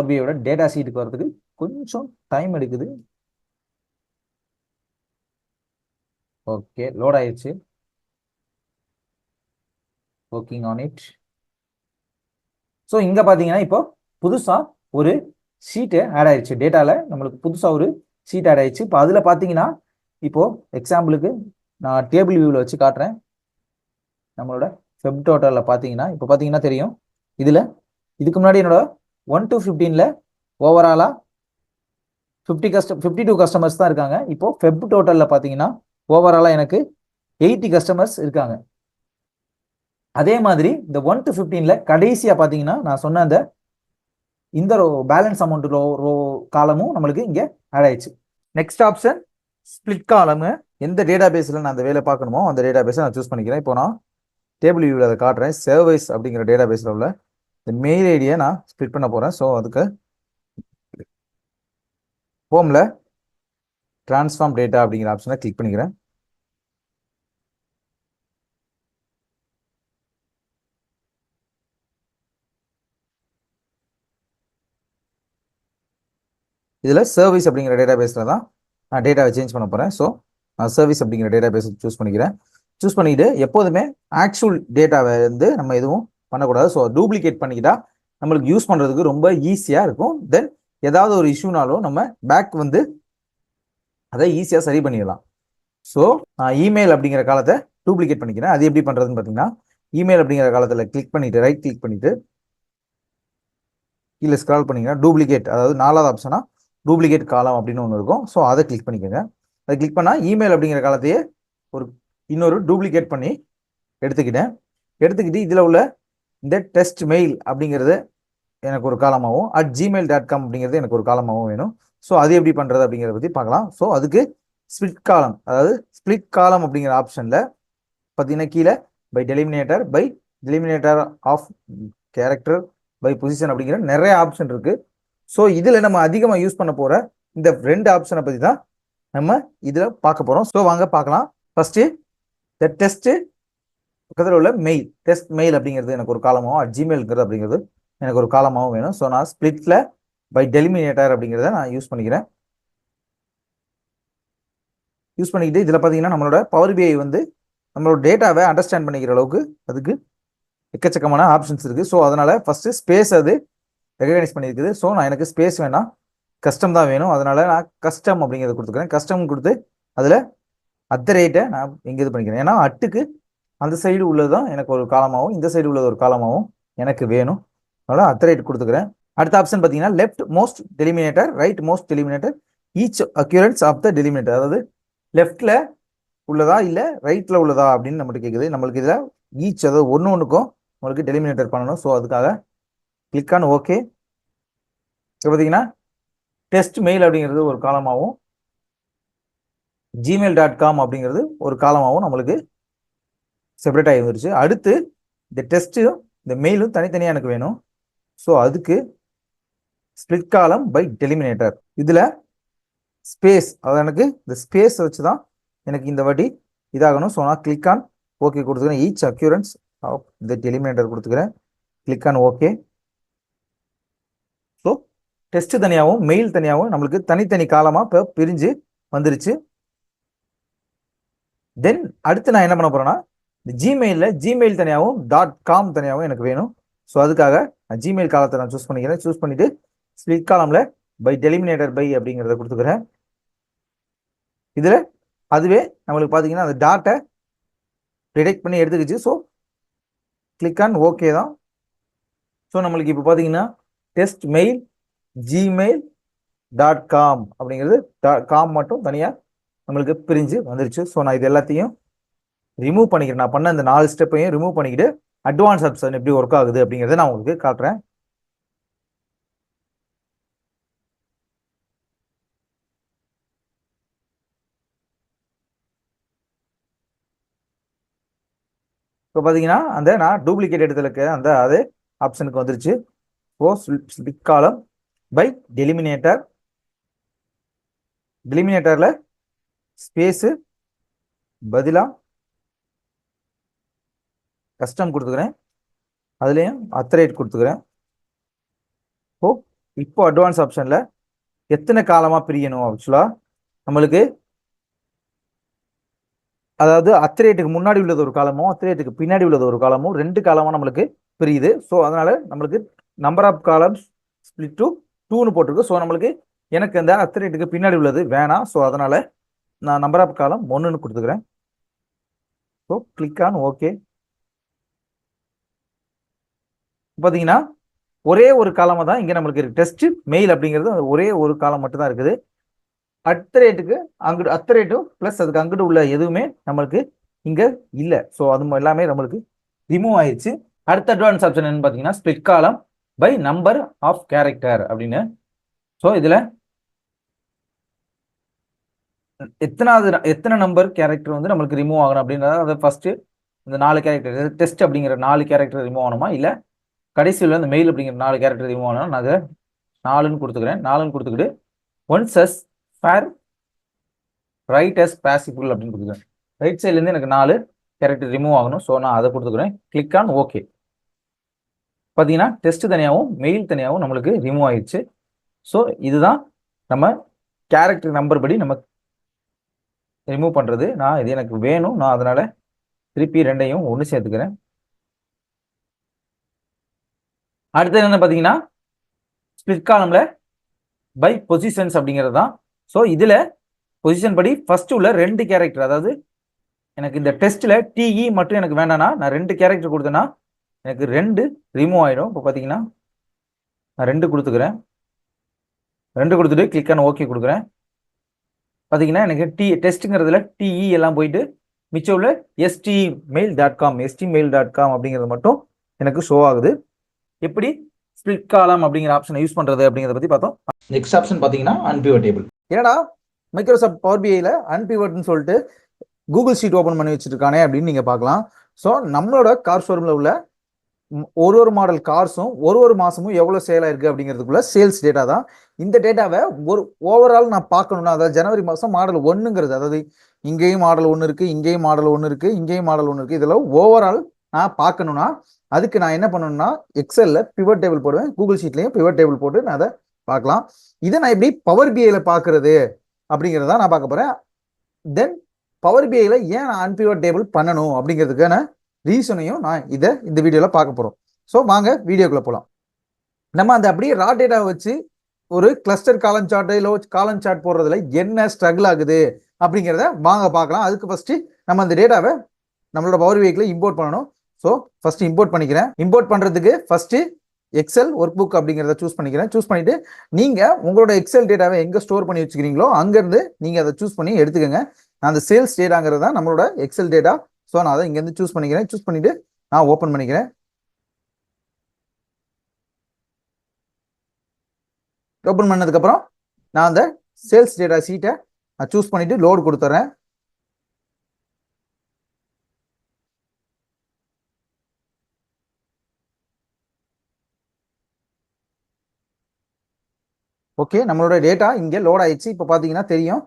S1: பிஐயோட டேட்டா ஷீட்டுக்கு வரதுக்கு கொஞ்சம் டைம் எடுக்குது. ஓகே, லோட் ஆயிடுச்சு. Working on it. ஸோ இங்க பாத்தீங்கன்னா இப்போ புதுசா ஒரு ஷீட்டு ஆட் ஆயிடுச்சு. டேட்டால நம்மளுக்கு புதுசா ஒரு ஷீட் ஆட் ஆயிடுச்சு. இப்போ அதுல பாத்தீங்கன்னா இப்போ எக்ஸாம்பிளுக்கு நான் டேபிள் வியூவில் வச்சு காட்டுறேன். நம்மளோட ஃபெப் டோட்டலில் பார்த்தீங்கன்னா இப்போ பார்த்தீங்கன்னா தெரியும். இதில் இதுக்கு முன்னாடி என்னோட 1 to 15ல ஓவராலாக 52 கஸ்டமர்ஸ் தான் இருக்காங்க. இப்போ ஃபெப் டோட்டலில் பார்த்தீங்கன்னா ஓவராலாக எனக்கு 80 கஸ்டமர்ஸ் இருக்காங்க. அதே மாதிரி இந்த 1 to 15ல கடைசியாக பார்த்தீங்கன்னா நான் சொன்ன அந்த இந்த பேலன்ஸ் அமௌண்ட் ரோ காலமும் நம்மளுக்கு இங்கே ஆட் ஆயிடுச்சு. நெக்ஸ்ட் ஆப்ஷன் ஸ்பிளிட் காலம். எந்த டேட்டா பேஸில் நான் அந்த வேலை பார்க்கணுமோ அந்த டேட்டா பேஸை நான் சூஸ் பண்ணிக்கிறேன். இப்போ நான் டேபிள் வியூவில் அதை காட்டுறேன். சர்வைஸ் அப்படிங்கிற டேட்டா பேஸில் உள்ள இந்த மெயில் ஐடியை நான் ஸ்பிளிட் பண்ண போகிறேன். ஸோ அதுக்கு ஹோமில் டிரான்ஸ்ஃபார்ம் டேட்டா அப்படிங்கிற ஆப்ஷனை கிளிக் பண்ணிக்கிறேன். இதில் சர்வீஸ் அப்படிங்கிற டேட்டா பேஸில் தான் நான் டேட்டாவை சேஞ்ச் பண்ண போகிறேன். ஸோ நான் சர்வீஸ் அப்படிங்கிற டேட்டா பேஸை சூஸ் பண்ணிக்கிறேன். சூஸ் பண்ணிக்கிட்டு எப்போதுமே ஆக்சுவல் டேட்டாவை வந்து நம்ம எதுவும் பண்ணக்கூடாது. ஸோ டூப்ளிகேட் பண்ணிக்கிட்டா நம்மளுக்கு யூஸ் பண்ணுறதுக்கு ரொம்ப ஈஸியாக இருக்கும். தென் ஏதாவது ஒரு இஷ்யூனாலும் நம்ம பேக் வந்து அதை ஈஸியாக சரி பண்ணிடலாம். ஸோ நான் இமெயில் அப்படிங்கிற காலத்தை டூப்ளிகேட் பண்ணிக்கிறேன். அது எப்படி பண்ணுறதுன்னு பார்த்தீங்கன்னா, இமெயில் அப்படிங்கிற காலத்தில் கிளிக் பண்ணிவிட்டு ரைட் கிளிக் பண்ணிவிட்டு கீழே ஸ்க்ரால் பண்ணிங்கன்னா டூப்ளிகேட், அதாவது 4வது ஆப்ஷனாக டூப்ளிகேட் காலம் அப்படின்னு ஒன்று இருக்கும். ஸோ அதை கிளிக் பண்ணிக்கோங்க. அதை கிளிக் பண்ணால் இமெயில் அப்படிங்கிற காலத்தையே ஒரு இன்னொரு டூப்ளிகேட் பண்ணி எடுத்துக்கிட்டு இதில் உள்ள இந்த டெஸ்ட் மெயில் அப்படிங்கிறது எனக்கு ஒரு காலமாகவும் @gmail.com அப்படிங்கிறது எனக்கு ஒரு காலமாகவும் வேணும். ஸோ அது எப்படி பண்ணுறது அப்படிங்கிறத பற்றி பார்க்கலாம். ஸோ அதுக்கு ஸ்பிளிட் காலம், அதாவது ஸ்பிளிட் காலம் அப்படிங்கிற ஆப்ஷனில் பார்த்தீங்கன்னா கீழே by delimiter of character by position அப்படிங்கிற நிறைய ஆப்ஷன் இருக்கு. ஸோ இதில் நம்ம அதிகமாக யூஸ் பண்ண போகிற இந்த 2 ஆப்ஷனை பற்றி தான் நம்ம இதில் பார்க்க போகிறோம். ஸோ வாங்க பார்க்கலாம். ஃபர்ஸ்ட் இந்த டெஸ்ட் பக்கத்தில் உள்ள மெயில், டெஸ்ட் மெயில் அப்படிங்கிறது எனக்கு ஒரு காலமாகவும் @gmail அப்படிங்கிறது எனக்கு ஒரு காலமாகவும் வேணும். ஸோ நான் ஸ்பிளிட்ல பை டெலிமினேட்டர் அப்படிங்கிறத நான் யூஸ் பண்ணிக்கிறேன். யூஸ் பண்ணிக்கிட்டு இதில் பார்த்தீங்கன்னா நம்மளோட பவர் பிஐ வந்து நம்மளோட டேட்டாவை அண்டர்ஸ்டாண்ட் பண்ணிக்கிற அளவுக்கு அதுக்கு எக்கச்சக்கமான ஆப்ஷன்ஸ் இருக்குது. ஸோ அதனால் ஃபஸ்ட்டு ஸ்பேஸ் அது ரெகனைஸ் பண்ணியிருக்குது. ஸோ நான் எனக்கு ஸ்பேஸ் வேணாம், கஸ்டம் தான் வேணும். அதனால் நான் கஸ்டம் அப்படிங்கிறத கொடுத்துக்கிறேன். கஸ்டம் கொடுத்து அதில் @ நான் இங்கே இது பண்ணிக்கிறேன். ஏன்னா @க்கு அந்த சைடு உள்ளது தான் எனக்கு ஒரு காலமாகவும் இந்த சைடு உள்ளது ஒரு காலமாகவும் எனக்கு வேணும். அதனால் @ கொடுத்துக்கிறேன். அடுத்த ஆப்ஷன் பார்த்தீங்கன்னா left most delimiter, right most delimiter, each occurrence of the delimiter, அதாவது லெஃப்டில் உள்ளதா இல்லை ரைட்டில் உள்ளதா அப்படின்னு நம்மகிட்ட கேட்குது. நம்மளுக்கு இதில் ஈச், அதாவது ஒன்றுக்கும் நம்மளுக்கு டெலிமினேட்டர் பண்ணணும். ஸோ அதுக்காக கிளிக் ஆன் ஓகே. இப்போ பார்த்தீங்கன்னா டெஸ்ட் மெயில் அப்படிங்கிறது ஒரு காலமாகவும் gmail.com அப்படிங்கிறது ஒரு காலமாகவும் நம்மளுக்கு செப்பரேட் ஆகி வந்துருச்சு. அடுத்து இந்த டெஸ்ட்டும் இந்த மெயிலும் தனித்தனியாக எனக்கு வேணும். ஸோ அதுக்கு ஸ்பிளிட் காலம் பை டெலிமினேட்டர், இதில் ஸ்பேஸ், அதாவது எனக்கு இந்த ஸ்பேஸ் வச்சு தான் எனக்கு இந்த வாட்டி இதாகணும். ஸோ நான் கிளிக் ஆன் ஓகே கொடுத்துக்கிறேன். ஈச் அக்யூரன்ஸ் ஆஃப் த டெலிமினேட்டர் கொடுத்துக்கிறேன். Click on okay. So test தனியாகவும் மெயில் தனியாகவும் நம்மளுக்கு தனித்தனி காலமாக இப்போ பிரிஞ்சு வந்துருச்சு. தென் அடுத்து நான் என்ன பண்ண போறேன்னா, இந்த ஜிமெயில் தனியாகவும் .com தனியாகவும் எனக்கு வேணும். ஸோ அதுக்காக நான் ஜிமெயில் காலத்தை நான் சூஸ் பண்ணிக்கிறேன். சூஸ் பண்ணிட்டு ஸ்பிளிட் காலம்ல பை டெலிமினேட்டர் பை அப்படிங்கிறத கொடுத்துக்கிறேன். இதில் அதுவே நம்மளுக்கு பார்த்தீங்கன்னா அந்த டாட்டை டிடெக்ட் பண்ணி எடுத்துக்கிச்சு. ஸோ கிளிக் ஆன் ஓகே தான். ஸோ நம்மளுக்கு இப்போ பார்த்தீங்கன்னா டெஸ்ட் மெயில் gmail.com அப்படிங்கிறது காம் மட்டும் தனியாக நம்மளுக்கு பிரிஞ்சு வந்துருச்சு. ஸோ நான் இது எல்லாத்தையும் ரிமூவ் பண்ணிக்கிறேன். நான் பண்ண இந்த 4 ஸ்டெப்பையும் ரிமூவ் பண்ணிக்கிட்டு அட்வான்ஸ் ஆப்ஷன் எப்படி ஒர்க் ஆகுது அப்படிங்கிறத நான் உங்களுக்கு காட்டுறேன். இப்போ பார்த்தீங்கன்னா அந்த நான் டூப்ளிகேட் இடத்துல இருக்க அந்த அதே ஆப்ஷனுக்கு வந்துருச்சு. ஸோ ஸ்பிளிட் காலம் பை டெலிமினேட்டரில் ஸ்பேஸு பதிலாக கஸ்டம் கொடுத்துக்கிறேன். அதுலேயும் @ கொடுத்துக்கிறேன். இப்போ அட்வான்ஸ் ஆப்ஷனில் எத்தனை காலமாக பிரியணும் ஆக்சுவலாக நம்மளுக்கு, அதாவது @ முன்னாடி உள்ளது ஒரு காலமும் @ பின்னாடி உள்ளது ஒரு காலமும் 2 காலமாக நம்மளுக்கு பிரியுது. ஸோ அதனால நம்மளுக்கு number of columns split to 2ன்னு போட்டிருக்கு. ஸோ நம்மளுக்கு எனக்கு அந்த @ பின்னாடி உள்ளது வேணாம். ஸோ அதனால நான் நம்பர் ஆஃப் காலம் 1ன்னு கொடுத்துக்கிறேன். So click on okay. பார்த்தீங்கன்னா ஒரே ஒரு காலமாக தான் இங்கே நம்மளுக்கு இருக்கு. டெஸ்ட் மெயில் அப்படிங்கிறது ஒரே ஒரு காலம் மட்டும் தான் இருக்குது. @க்கு அங்கிட்டு ப்ளஸ் அதுக்கு அங்கிட்டு உள்ள எதுவுமே நம்மளுக்கு இங்கே இல்லை. ஸோ அது எல்லாமே நம்மளுக்கு ரிமூவ் ஆயிடுச்சு. அடுத்த அட்வான்ஸ் ஆப்ஷன் என்னன்னு பார்த்தீங்கன்னா ஸ்பிளிட் காலம் பை நம்பர் ஆஃப் கேரக்டர் அப்படின்னு. ஸோ இதில் எத்தனை நம்பர் கேரக்டர் வந்து நம்மளுக்கு ரிமூவ் ஆகணும் அப்படின்றத, அதை ஃபர்ஸ்ட் இந்த 4 கேரக்டர் டெஸ்ட் அப்படிங்கிற 4 கேரக்டர் ரிமூவ் ஆகணுமா, இல்லை கடைசியில் இந்த மெயில் அப்படிங்கிற 4 கேரக்டர் ரிமூவ் ஆகணும். நான் அதை 4ன்னு கொடுத்துக்கிறேன். 4ன்னு கொடுத்துக்கிட்டு once as far right as possible அப்படின்னு கொடுத்துக்கிறேன். ரைட் சைட்லேருந்து எனக்கு 4 கேரக்டர் ரிமூவ் ஆகணும். ஸோ நான் அதை கொடுத்துக்கிறேன். Click on okay. பார்த்தீங்கன்னா டெஸ்ட் தனியாகவும் மெயில் தனியாகவும் நம்மளுக்கு ரிமூவ் ஆயிடுச்சு. ஸோ இதுதான் நம்ம கேரக்டர் நம்பர் படி நம்ம ரிமூவ் பண்ணுறது. நான் இது எனக்கு வேணும், நான் அதனால் திருப்பி ரெண்டையும் ஒன்று சேர்த்துக்கிறேன். அடுத்தது என்ன பார்த்தீங்கன்னா ஸ்பிளிட் காலம்ல பை பொசிஷன்ஸ் அப்படிங்கிறது தான். ஸோ இதில் பொசிஷன் படி ஃபர்ஸ்ட் உள்ள 2 கேரக்டர், அதாவது எனக்கு இந்த டெஸ்ட்டில் டிஇ மட்டும் எனக்கு வேண்டாம்னா நான் 2 கேரக்டர் கொடுத்தேன்னா எனக்கு 2 ரிமூவ் ஆகிடும். இப்போ பார்த்தீங்கன்னா நான் 2 கொடுத்துக்கிறேன். 2 கொடுத்துட்டு கிளிக் ஆன் ஓகே கொடுக்குறேன். பார்த்தீங்கன்னா எனக்கு டெஸ்ட்டுங்கிறதுல டிஇ எல்லாம் போயிட்டு மிச்சம் உள்ள stmail.com அப்படிங்கிறது மட்டும் எனக்கு ஷோ ஆகுது. எப்படி ஸ்பிளிட் காலம் அப்படிங்கிற ஆப்ஷனை யூஸ் பண்ணுறது அப்படிங்கிறத பற்றி பார்த்தோம். நெக்ஸ்ட் ஆப்ஷன் பார்த்தீங்கன்னா அன்பிவட் டேபிள். ஏன்னா மைக்ரோசாஃப்ட் பவர் பிஐல அன்பிவட்னு சொல்லிட்டு கூகுள் ஷீட் ஓப்பன் பண்ணி வச்சிருக்கானே அப்படின்னு நீங்கள் பார்க்கலாம். ஸோ நம்மளோட கார் ஷோரூமில் உள்ள ஒரு மாடல் கார்ஸும் ஒரு மாதமும் எவ்வளோ சேல் ஆயிருக்கு அப்படிங்கிறதுக்குள்ள சேல்ஸ் டேட்டா தான். இந்த டேட்டாவை ஒரு ஓவரால் நான் பார்க்கணும்னா, அதாவது ஜனவரி மாதம் மாடல் 1ங்கிறது, அதாவது இங்கேயும் மாடல் 1 இருக்குது, இங்கேயும் மாடல் 1 இருக்குது, இங்கேயும் மாடல் 1 இருக்குது, இதில் ஓவரால் நான் பார்க்கணும்னா அதுக்கு நான் என்ன பண்ணணும்னா எக்ஸலில் பிவட் டேபிள் போடுவேன், கூகுள் ஷீட்லேயும் பிவட் டேபிள் போட்டு நான் அதை பார்க்கலாம். இதை நான் எப்படி பவர் பிஐல பார்க்கறது அப்படிங்கிறத நான் பார்க்க போகிறேன். தென் பவர் பிஐல ஏன் நான் அன்பிவட் டேபிள் பண்ணணும் அப்படிங்கிறதுக்கான ரீசனையும் நான் இந்த வீடியோவில் பார்க்க போகிறோம். ஸோ வாங்க வீடியோக்குள்ளே போகலாம். நம்ம அந்த அப்படியே ரா டேட்டாவை வச்சு ஒரு கிளஸ்டர் காலம் சார்ட் இல்லை காலம் சார்ட் போடுறதுல என்ன ஸ்ட்ரகிள் ஆகுது அப்படிங்கிறத வாங்க பார்க்கலாம். அதுக்கு ஃபர்ஸ்ட் நம்ம அந்த டேட்டாவை நம்மளோட பவர் பிஐல இம்போர்ட் பண்ணணும். ஸோ ஃபர்ஸ்ட் இம்போர்ட் பண்ணிக்கிறேன். இம்போர்ட் பண்ணுறதுக்கு ஃபர்ஸ்ட் எக்ஸல் ஒர்க் புக் அப்படிங்கிறத சூஸ் பண்ணிக்கிறேன். சூஸ் பண்ணிட்டு நீங்கள் உங்களோட எக்ஸல் டேட்டாவை எங்கே ஸ்டோர் பண்ணி வச்சுக்கிறீங்களோ அங்கேருந்து நீங்கள் அதை சூஸ் பண்ணி எடுத்துக்கோங்க. நான் அந்த சேல்ஸ் டேட்டாங்கிறது தான் நம்மளோட எக்ஸல் டேட்டா. ஸோ நான் அதை இங்கேருந்து சூஸ் பண்ணிக்கிறேன். சூஸ் பண்ணிட்டு நான் ஓப்பன் பண்ணிக்கிறேன். ஓப்பன் பண்ணதுக்கப்புறம் நான் அந்த சேல்ஸ் டேட்டா சீட்டை நான் சூஸ் பண்ணிட்டு லோடு கொடுத்துட்றேன். ஓகே, நம்மளோட டேட்டா இங்கே லோட் ஆயிடுச்சு. இப்போ பார்த்தீங்கன்னா தெரியும்,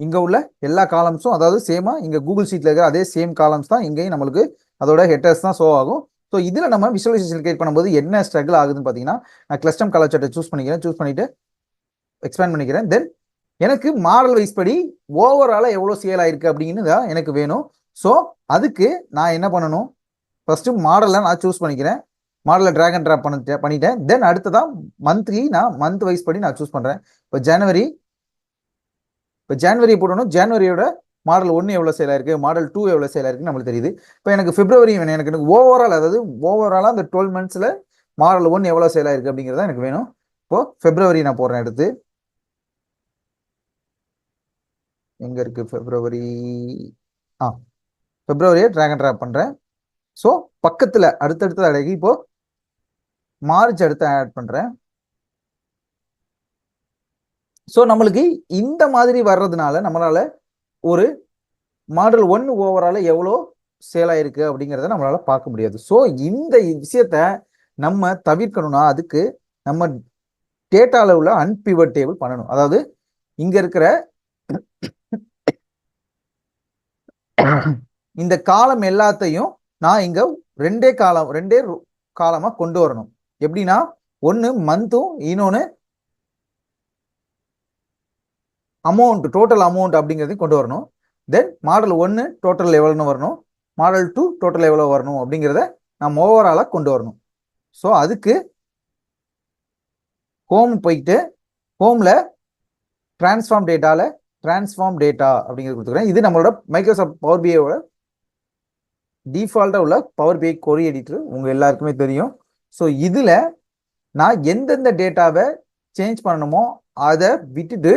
S1: இங்கே உள்ள எல்லா காலம்ஸும் அதாவது சேமாக இங்கே கூகுள் ஷீட்டில் இருக்கிற அதே சேம் காலம்ஸ் தான் இங்கேயும் நம்மளுக்கு அதோட ஹெட்டர்ஸ் தான் ஷோ ஆகும். ஸோ இதில் நம்ம விஷுவலைசேஷன் கிரியேட் பண்ணும்போது என்ன ஸ்ட்ரகிள் ஆகுதுன்னு பார்த்தீங்கன்னா நான் கிளஸ்டம் கலர் சார்ட்டை சூஸ் பண்ணிக்கிறேன். சூஸ் பண்ணிட்டு எக்ஸ்பேண்ட் பண்ணிக்கிறேன். தென் எனக்கு மாடல் வைஸ் படி ஓவராலாக எவ்வளோ சேல் ஆயிருக்கு அப்படின்னு தான் எனக்கு வேணும். ஸோ அதுக்கு நான் என்ன பண்ணணும், ஃபர்ஸ்ட் மாடலை நான் சூஸ் பண்ணிக்கிறேன். மாடலை ட்ராக் அண்ட் ட்ராப் பண்ணிட்டேன். தென் அடுத்ததான் மந்த்லி நான் மந்த் வைஸ் படி நான் சூஸ் பண்ணுறேன். இப்போ ஜனவரி போடணும். ஜனவரியோட மாடல் 1 எவ்வளோ சேல் ஆயிருக்கு, மாடல் 2 எவ்வளோ சேல் ஆயிருக்குன்னு நம்மளுக்கு தெரியுது. இப்போ எனக்கு பிப்ரவரி வேணும். எனக்கு ஓவரால், அதாவது ஓவராலாக அந்த 12 மந்த்ஸில் மாடல் 1 எவ்வளோ சேல் ஆயிருக்கு அப்படிங்கிறத எனக்கு வேணும். இப்போ பிப்ரவரி நான் போடுறேன். எடுத்து எங்கே இருக்கு பிப்ரவரி, பிப்ரவரியை ட்ராக் அண்ட் ட்ராப் பண்ணுறேன். ஸோ பக்கத்தில் அடுத்தடுத்து அடங்கி இப்போ மார்ச் அடுத்து ஆட் பண்ணுறேன். ஸோ நம்மளுக்கு இந்த மாதிரி வர்றதுனால நம்மளால ஒரு மாடல் 1 ஓவரால எவ்வளோ சேல் ஆயிருக்கு அப்படிங்கிறத நம்மளால பார்க்க முடியாது. ஸோ இந்த விஷயத்த நம்ம தவிர்க்கணும்னா அதுக்கு நம்ம டேட்டாவில் உள்ள அன்பிவட் டேபிள் பண்ணணும். அதாவது இங்க இருக்கிற இந்த காலம் எல்லாத்தையும் நான் இங்க ரெண்டே காலமா கொண்டு வரணும். எப்படின்னா ஒன்று மந்த்தும் இன்னொன்று அமௌண்ட், டோட்டல் அமௌண்ட் அப்படிங்கிறதையும் கொண்டு வரணும். தென் மாடல் 1 டோட்டல் எவ்வளோன்னு வரணும், மாடல் 2 டோட்டல் எவ்வளோ வரணும் அப்படிங்கிறத நம்ம ஓவராலாக கொண்டு வரணும். ஸோ அதுக்கு ஹோம் போயிட்டு ஹோமில் டிரான்ஸ்ஃபார்ம் டேட்டா அப்படிங்கிறது கொடுத்துக்கிறேன். இது நம்மளோட மைக்ரோசாஃப்ட் பவர் பிஐயோட டிஃபால்ட்டாக உள்ள பவர் பிஐ கொரி எடிட்டர் உங்கள் எல்லாருக்குமே தெரியும். ஸோ இதில் நான் எந்தெந்த டேட்டாவை சேஞ்ச் பண்ணணுமோ அதை விட்டுட்டு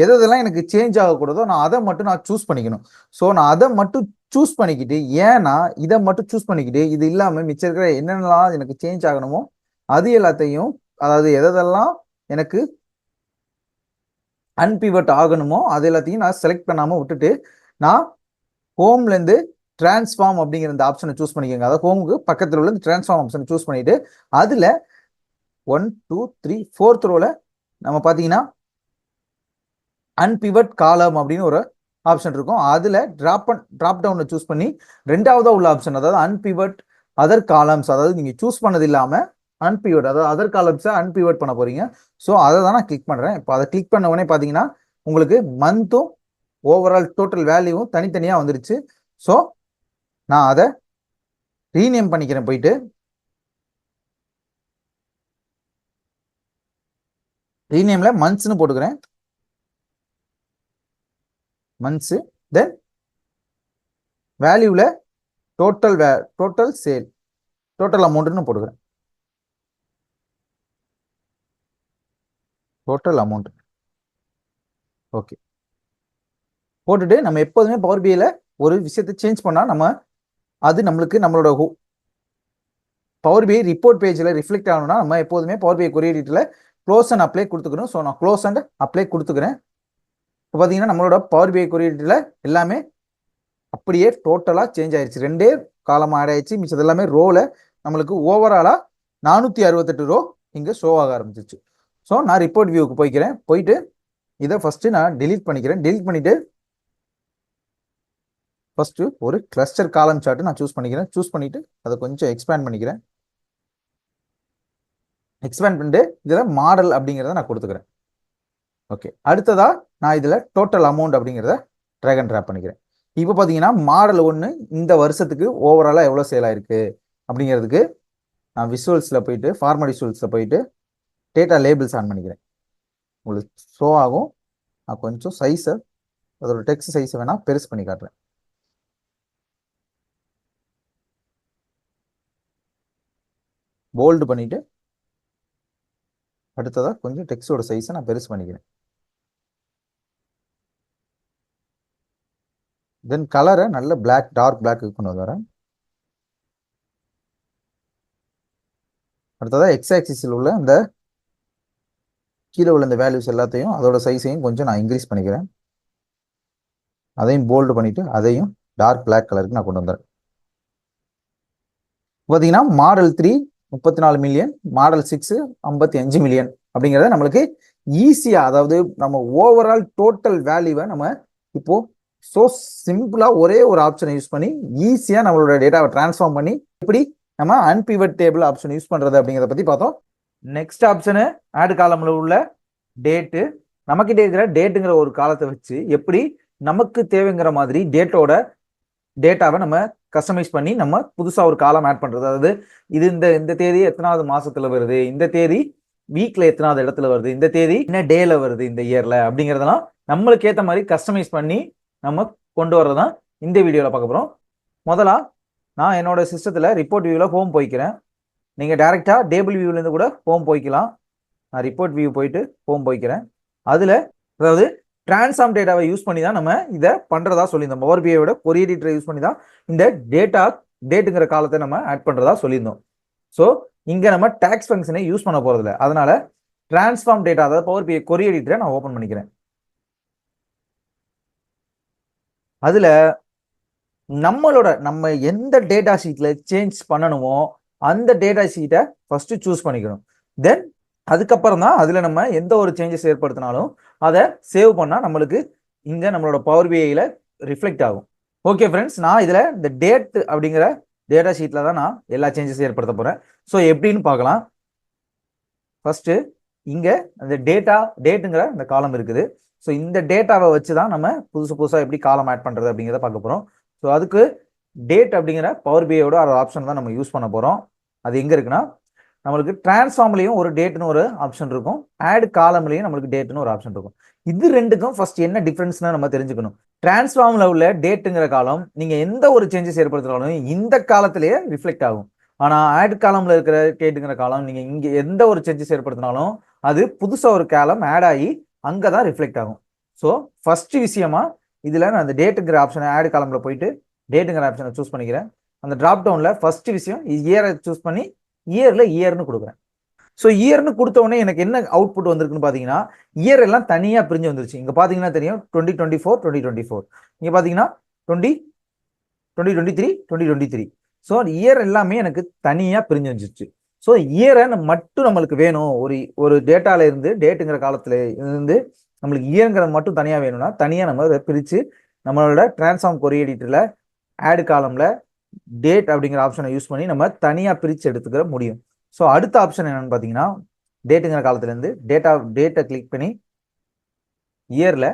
S1: எதெல்லாம் எனக்கு சேஞ்ச் ஆகக்கூடாதோ நான் அதை மட்டும் நான் சூஸ் பண்ணிக்கணும். ஸோ நான் அதை மட்டும் சூஸ் பண்ணிக்கிட்டு, ஏன்னா இதை மட்டும் சூஸ் பண்ணிக்கிட்டு இது இல்லாமல் மிச்சம் இருக்கிற என்னென்னலாம் எனக்கு சேஞ்ச் ஆகணுமோ அது எல்லாத்தையும், அதாவது எதெல்லாம் எனக்கு அன்பிவட் ஆகணுமோ அது எல்லாத்தையும் நான் செலக்ட் பண்ணாமல் விட்டுட்டு நான் ஹோம்லேருந்து டிரான்ஸ்ஃபார்ம் அப்படிங்கிற இந்த ஆப்ஷனை சூஸ் பண்ணிக்கோங்க. அதாவது ஹோமுக்கு பக்கத்தில் உள்ள இந்த டிரான்ஸ்ஃபார்ம் ஆப்ஷனை சூஸ் பண்ணிட்டு அதில் 1 2 3 4th ரோவில் நம்ம பார்த்தீங்கன்னா அன்பிவட் காலம் அப்படின்னு ஒரு ஆப்ஷன் இருக்கும். அதில் ட்ராப் டவுனை சூஸ் பண்ணி ரெண்டாவதாக உள்ள ஆப்ஷன், அதாவது அன்பிவட் அதர் காலம்ஸ், அதாவது நீங்கள் சூஸ் பண்ணது இல்லாமல் அன்பிவட், அதாவது அதர் காலம்ஸை அன்பிவட் பண்ண போறீங்க. ஸோ அதை தான் நான் கிளிக் பண்ணுறேன். இப்போ அதை கிளிக் பண்ண உடனே பார்த்தீங்கன்னா உங்களுக்கு மந்த்தும் ஓவரால் டோட்டல் வேல்யூவும் தனித்தனியாக வந்துருச்சு. ஸோ நான் அதை ரீநேம் பண்ணிக்கிறேன். போயிட்டு ரீநேம்ல மந்த்ஸ்னு போட்டுக்கிறேன். மந்த்ஸ். தென் வேல்யூவில் டோட்டல் சேல் டோட்டல் அமௌண்ட்னு போட்டுக்கிறேன். Total amount. ஓகே, போட்டுட்டு நம்ம எப்போதுமே பவர் பிஐல ஒரு விஷயத்தை சேஞ்ச் பண்ணால் அது நம்மளோட பவர் பிஐ ரிப்போர்ட் பேஜில் ரிஃப்ளெக்ட் ஆகணும்னா நம்ம எப்போதுமே பவர் பிஐ கொரி எடிட்டில் க்ளோஸ் அண்ட் அப்ளை கொடுத்துக்கணும். ஸோ நான் க்ளோஸ் அண்ட் அப்ளை கொடுத்துக்கிறேன். இப்போ பார்த்தீங்கன்னா நம்மளோட பவர் பிஐ கொரி எடிட்டில் எல்லாமே அப்படியே டோட்டலாக சேஞ்ச் ஆயிடுச்சு. 2 காலம் ஆட் ஆயிடுச்சு. மிச்சது எல்லாமே ரோவில் நம்மளுக்கு ஓவராலாக 468 ரோ இங்கே ஷோ ஆக ஆரம்பிச்சிச்சு. ஸோ நான் ரிப்போர்ட் வியூக்கு போய்க்கிறேன். போயிட்டு இதை ஃபஸ்ட்டு நான் டெலீட் பண்ணிக்கிறேன். டெலீட் பண்ணிவிட்டு ஃபஸ்ட்டு ஒரு கிளஸ்டர் காலம் சார்ட்டு நான் சூஸ் பண்ணிக்கிறேன். சூஸ் பண்ணிவிட்டு அதை கொஞ்சம் எக்ஸ்பேண்ட் பண்ணிக்கிறேன். எக்ஸ்பேண்ட் பண்ணிட்டு இதில் மாடல் அப்படிங்கிறத நான் கொடுத்துக்கிறேன். ஓகே, அடுத்ததா நான் இதில் டோட்டல் அமௌண்ட் அப்படிங்கிறத ட்ராக் அண்ட் ட்ராப் பண்ணிக்கிறேன். இப்போ பார்த்தீங்கன்னா மாடல் 1 இந்த வருஷத்துக்கு ஓவராலாக எவ்வளோ சேல் ஆயிருக்கு அப்படிங்கிறதுக்கு நான் விசுவல்ஸில் போயிட்டு ஃபார்மல் விசுவல்ஸில் போயிட்டு டேட்டா லேபிள்ஸ் ஆன் பண்ணிக்கிறேன். உங்களுக்கு ஷோ ஆகும். நான் கொஞ்சம் சைஸை அதோட டெக்ஸ்ட் சைஸை வேணால் பெருசு பண்ணி காட்டுறேன். போல்டு பண்ணிவிட்டு அடுத்ததாக கொஞ்சம் டெக்ஸ்டோட சைஸை நான் பெருசு பண்ணிக்கிறேன். தென் கலரை நல்ல பிளாக், டார்க் பிளாக் கொண்டு வரேன். அடுத்ததாக எக்ஸ் ஆக்சிஸில் உள்ள இந்த கீழே உள்ள இந்த வேல்யூஸ் எல்லாத்தையும் அதோட சைஸையும் கொஞ்சம் நான் இன்க்ரீஸ் பண்ணிக்கிறேன். அதையும் போல்டு பண்ணிவிட்டு அதையும் டார்க் பிளாக் கலருக்கு நான் கொண்டு வந்துடுறேன். பார்த்தீங்கன்னா மாடல் 3 34 மில்லியன், மாடல் 6 55 மில்லியன் அப்படிங்கிறத நம்மளுக்கு ஈஸியாக, அதாவது நம்ம ஓவரால் டோட்டல் வேல்யூவை நம்ம இப்போ ஸோ சிம்பிளாக ஒரே ஒரு ஆப்ஷனை யூஸ் பண்ணி ஈஸியாக நம்மளோட டேட்டாவை டிரான்ஸ்ஃபார்ம் பண்ணி எப்படி நம்ம அன்பிவட் டேபிள் ஆப்ஷன் யூஸ் பண்ணுறது அப்படிங்கிறத பற்றி பார்த்தோம். நெக்ஸ்ட் ஆப்ஷனு ஆட் காலமில் உள்ள டேட்டு. நமக்கிட்ட இருக்கிற டேட்டுங்கிற ஒரு காலத்தை வச்சு எப்படி நமக்கு தேவைங்கிற மாதிரி டேட்டாவை நம்ம கஸ்டமைஸ் பண்ணி நம்ம புதுசாக ஒரு காலம் ஆட் பண்ணுறது. அதாவது இது இந்த தேதி எத்தனாவது மாசத்துல வருது, இந்த தேதி வீக்ல எத்தனாவது இடத்துல வருது, இந்த தேதி என்ன டேல வருது இந்த இயர்ல அப்படிங்கிறதெல்லாம் நம்மளுக்கு ஏற்ற மாதிரி கஸ்டமைஸ் பண்ணி நம்ம கொண்டு வர்றதான் இந்த வீடியோவில் பார்க்க போகிறோம். முதலா நான் என்னோட சிஸ்டத்தில் ரிப்போர்ட் வியூவில் ஹோம் போய்க்கிறேன். நீங்கள் டேரெக்டாக டேபிள் வியூவிலேருந்து கூட ஹோம் போய்க்கலாம். நான் ரிப்போர்ட் வியூ போயிட்டு ஹோம் போய்க்கிறேன். அதில் அதாவது டிரான்ஸ்ஃபார்ம் டேட்டாவை யூஸ் பண்ணி தான் நம்ம இதை பண்ணுறதா சொல்லியிருந்தோம். பவர் பிஐயோட கொரி எடிட்டரை யூஸ் பண்ணி தான் இந்த டேட்டுங்கிற காலத்தை நம்ம ஆட் பண்ணுறதா சொல்லியிருந்தோம். ஸோ இங்கே நம்ம டேக்ஸ் ஃபங்க்ஷனை யூஸ் பண்ண போகிறதில்ல. அதனால டிரான்ஸ்ஃபார்ம் டேட்டா, அதாவது பவர் பிஐ கொரி எடிட்டரை நான் ஓப்பன் பண்ணிக்கிறேன். அதில் நம்ம எந்த டேட்டா ஷீட்டில் சேஞ்ச் பண்ணணுமோ அந்த டேட்டா ஷீட்டை ஃபஸ்ட்டு சூஸ் பண்ணிக்கணும். தென் அதுக்கப்புறம் தான் அதில் நம்ம எந்த ஒரு சேஞ்சஸ் ஏற்படுத்தினாலும் அதை சேவ் பண்ணால் நம்மளுக்கு இங்கே நம்மளோட பவர் பிஐயில் ரிஃப்ளெக்ட் ஆகும். ஓகே ஃப்ரெண்ட்ஸ், நான் இதில் இந்த டேட் அப்படிங்கிற டேட்டா ஷீட்டில் தான் நான் எல்லா சேஞ்சஸும் ஏற்படுத்த போகிறேன். ஸோ எப்படின்னு பார்க்கலாம். ஃபஸ்ட்டு இங்கே அந்த டேட்டுங்கிற இந்த காலம் இருக்குது. ஸோ இந்த டேட்டாவை வச்சு தான் நம்ம புதுசாக எப்படி காலம் ஆட் பண்ணுறது அப்படிங்கிறத பார்க்க போகிறோம். ஸோ அதுக்கு டேட் அப்படிங்கிற பவர் பிஐயோட ஒரு ஆப்ஷன் தான் நம்ம யூஸ் பண்ண போகிறோம். அது எங்கே இருக்குன்னா, நம்மளுக்கு டிரான்ஸ்ஃபார்ம்லையும் ஒரு டேட்னு ஒரு ஆப்ஷன் இருக்கும், ஆட் காலம்லையும் நம்மளுக்கு டேட்னு ஒரு ஆப்ஷன் இருக்கும். இது ரெண்டுக்கும் ஃபர்ஸ்ட் என்ன டிஃப்ரென்ஸ்னு நம்ம தெரிஞ்சுக்கணும். டிரான்ஸ்ஃபார்ம்ல உள்ள டேட்டுங்கிற காலம் நீங்கள் எந்த ஒரு சேஞ்சஸ் ஏற்படுத்தினாலும் இந்த காலத்திலேயே ரிஃப்ளெக்ட் ஆகும். ஆனால் ஆட் காலம்ல இருக்கிற டேட்டுங்கிற காலம் நீங்கள் இங்கே எந்த ஒரு சேஞ்சஸ் ஏற்படுத்தினாலும் அது புதுசாக ஒரு காலம் ஆட் ஆகி அங்கே தான் ரிஃப்ளெக்ட் ஆகும். ஸோ ஃபர்ஸ்ட் விஷயமா இதில் நான் அந்த டேட்டுங்கிற ஆப்ஷனை ஆட் காலமில் போயிட்டு டேட்டுங்கிற ஆப்ஷனை சூஸ் பண்ணிக்கிறேன். அந்த ட்ராப் டவுனில் ஃபர்ஸ்ட் விஷயம் இயரை சூஸ் பண்ணி இயர்னு கொடுக்குறேன். ஸோ இயர்னு கொடுத்த உடனே எனக்கு என்ன அவுட்புட் வந்திருக்குன்னு பார்த்தீங்கன்னா, இயர் எல்லாம் தனியாக பிரிஞ்சு வந்துருச்சு. இங்கே பார்த்தீங்கன்னா தெரியும் 2024 2024, இங்கே பார்த்தீங்கன்னா 2023 2023. ஸோ இயர் எல்லாமே எனக்கு தனியாக பிரிஞ்சு வந்துருச்சு. ஸோ இயரை மட்டும் நம்மளுக்கு வேணும், ஒரு டேட்டால இருந்து டேட்டுங்கிற காலத்துல இருந்து நம்மளுக்கு இயர்ங்கிறது மட்டும் தனியாக வேணும்னா தனியாக நம்ம அதை பிரித்து நம்மளோட டிரான்ஸ்ஃபார்ம் கொரி எடிட்டரில் ஆட் காலம்ல டேட் அப்படிங்கிற ஆப்ஷனை யூஸ் பண்ணி நம்ம தனியாக பிரித்து எடுத்துக்கிற முடியும். ஸோ அடுத்த ஆப்ஷன் என்னன்னு பார்த்தீங்கன்னா, டேட்டுங்கிற காலத்துலேருந்து டேட்டை கிளிக் பண்ணி இயரில்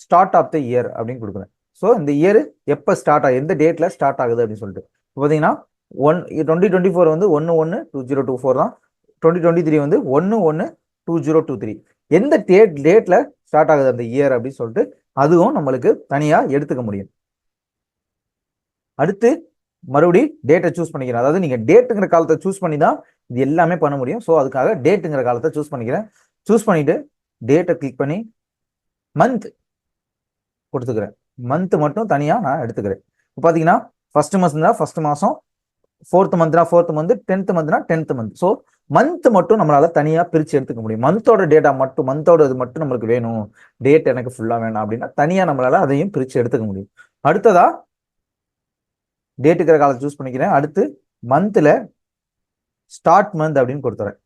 S1: ஸ்டார்ட் ஆஃப் த இயர் அப்படின்னு கொடுக்குறேன். ஸோ இந்த இயர் எப்போ ஸ்டார்ட் ஆகுது, எந்த டேட்ல ஸ்டார்ட் ஆகுது அப்படின்னு சொல்லிட்டு பார்த்தீங்கன்னா 2024 வந்து 1/1/2024 தான். 2023 வந்து 1/1/2023. எந்த டேட்ல ஸ்டார்ட் ஆகுது அந்த இயர் அப்படின்னு சொல்லிட்டு அதுவும் நம்மளுக்கு தனியா எடுத்துக்க முடியும். அடுத்து மறுபடியும் டேட்டை சூஸ் பண்ணிக்கிறேன். அதாவது நீங்க டேட்டுங்கிற காலத்தை சூஸ் பண்ணி தான் இது எல்லாமே பண்ண முடியும். ஸோ அதுக்காக டேட்டுங்கிற காலத்தை சூஸ் பண்ணிக்கிறேன். சூஸ் பண்ணிட்டு டேட்டை கிளிக் பண்ணி மந்த் கொடுத்துக்கிறேன். மந்த் மட்டும் தனியா நான் எடுத்துக்கிறேன். இப்போ பார்த்தீங்கன்னா ஃபர்ஸ்ட் மந்த்னா ஃபர்ஸ்ட் மாசம், 4th மந்த்னா 4th month, 10th மந்த்னா 10th month. So month மட்டும் நம்மளால தனியா பிரிச்சு எடுத்துக்க முடியும். மந்தோட டேட்டா மட்டும், மந்தோட இது மட்டும் நம்மளுக்கு வேணும், டேட் எனக்கு ஃபுல்லா வேணாம் அப்படின்னா தனியா நம்மளால அதையும் பிரிச்சு எடுத்துக்க முடியும். அடுத்ததா டேட்டுக்கிற காலத்தை சூஸ் பண்ணிக்கிறேன். அடுத்து மந்த்ல ஸ்டார்ட் மந்த் அப்படின்னு கொடுத்துறேன்.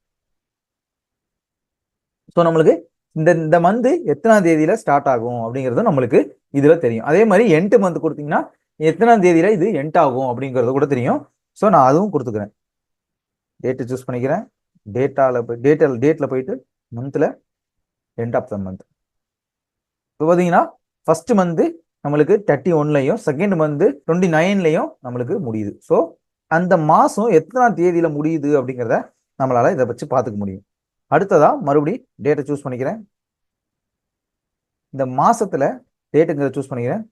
S1: ஸோ நம்மளுக்கு இந்த மந்த் எத்தனாம் தேதியில ஸ்டார்ட் ஆகும் அப்படிங்கிறது நம்மளுக்கு இதுல தெரியும். அதே மாதிரி எண்ட் மந்த் கொடுத்தீங்கன்னா எத்தனாம் தேதியில இது எண்ட் ஆகும் அப்படிங்கிறது கூட தெரியும். ஸோ நான் அதுவும் கொடுத்துக்கிறேன். டேட்டை சூஸ் பண்ணிக்கிறேன். டேட்ல போயிட்டு மந்த்ல எண்ட் ஆஃப் த மந்த். இப்போ பார்த்தீங்கன்னா ஃபர்ஸ்ட் மந்த் நம்மளுக்கு 31லையும், செகண்ட் மந்த் 29லையும் நம்மளுக்கு முடியுது. ஸோ அந்த மாசம் எத்தனாம் தேதியில முடியுது அப்படிங்கிறத நம்மளால இதை வச்சு பார்த்துக்க முடியும். அடுத்ததா மறுபடியும் டேட்டை சூஸ் பண்ணிக்கிறேன். இந்த மாசத்துல டேட்டுங்கிறத சூஸ் பண்ணிக்கிறேன்.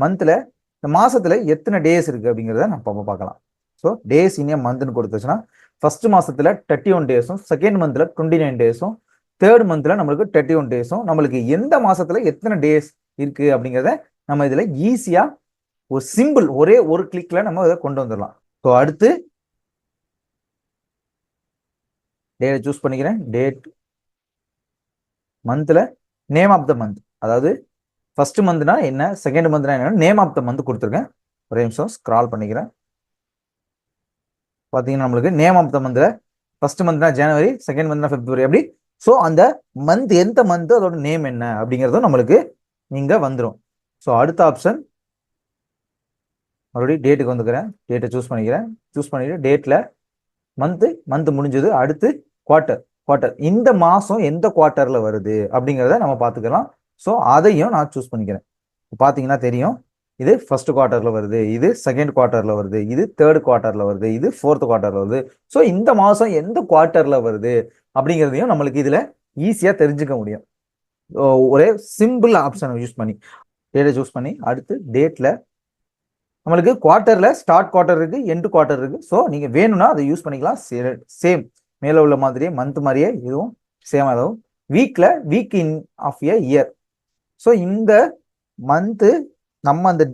S1: மந்த்ல இந்த மாசத்துல எத்தனை டேஸ் இருக்கு அப்படிங்கிறத நம்ம பார்க்கலாம். ஸோ டேஸ் இன் ஏ மந்த்னு கொடுத்துச்சுன்னா ஃபர்ஸ்ட் மாசத்துல 31 டேஸும், செகண்ட் மந்த்ல 29 டேஸும், தேர்ட் மந்த்ல நம்மளுக்கு 31 டேஸும், நம்மளுக்கு எந்த மாசத்துல எத்தனை டேஸ் இருக்கு அப்படிங்கிறத நம்ம இதுல ஈஸியா ஒரு சிம்பிள் ஒரே ஒரு கிளிக்ல நம்ம இதை கொண்டு வந்துடலாம். ஸோ அடுத்து டேட்டை சூஸ் பண்ணிக்கிறேன். டேட் மந்த்ல நேம் ஆஃப் த மந்த், அதாவது ஃபர்ஸ்ட் மந்த்னா என்ன, செகண்ட் மந்த்னா என்ன, நேம் ஆஃப் த மந்த் கொடுத்துருக்கேன். ஒரே நிமிஷம் ஸ்க்ரால் பண்ணிக்கிறேன். பார்த்தீங்கன்னா நம்மளுக்கு நேம் ஆஃப் த மந்த்ல ஃபர்ஸ்ட் மந்த்னா ஜனவரி, செகண்ட் மந்த்னா பிப்ரவரி அப்படி. ஸோ அந்த மந்த் எந்த மந்த் அதோட நேம் என்ன அப்படிங்கிறதும் நம்மளுக்கு இங்க வந்துடும். ஸோ அடுத்த ஆப்ஷன் மறுபடியும் டேட்டுக்கு வந்துக்கிறேன். டேட்டை சூஸ் பண்ணிக்கிறேன். சூஸ் பண்ணிட்டு டேட்ல மந்த் முடிஞ்சது. அடுத்து குவார்ட்டர் இந்த மாசம் எந்த குவார்ட்டர்ல வருது அப்படிங்கிறத நம்ம பார்த்துக்கலாம். ஸோ அதையும் நான் சூஸ் பண்ணிக்கிறேன். பார்த்தீங்கன்னா தெரியும், இது ஃபர்ஸ்ட் குவார்ட்டர்ல வருது, இது செகண்ட் குவார்ட்டர்ல வருது, இது தேர்ட் குவார்ட்டர்ல வருது, இது ஃபோர்த் குவார்ட்டர்ல வருது. ஸோ இந்த மாசம் எந்த குவார்ட்டர்ல வருது அப்படிங்கிறதையும் நம்மளுக்கு இதுல ஈஸியா தெரிஞ்சுக்க முடியும். ஒரே சிம்பிள் ஆப்ஷனை யூஸ் பண்ணி டேட்டை சூஸ் பண்ணி அடுத்து டேட்ல நம்மளுக்கு குவார்ட்டர்ல ஸ்டார்ட் குவார்ட்டர் இருக்கு, எண்ட் குவார்ட்டர் இருக்கு. ஸோ நீங்க வேணும்னா அதை யூஸ் பண்ணிக்கலாம். சேம் மேல உள்ள மாதிரியே மந்த் மாதிரியே இதுவும் சேம். அதாவது week in of a year. So இந்த மந்த் நம்ம அந்த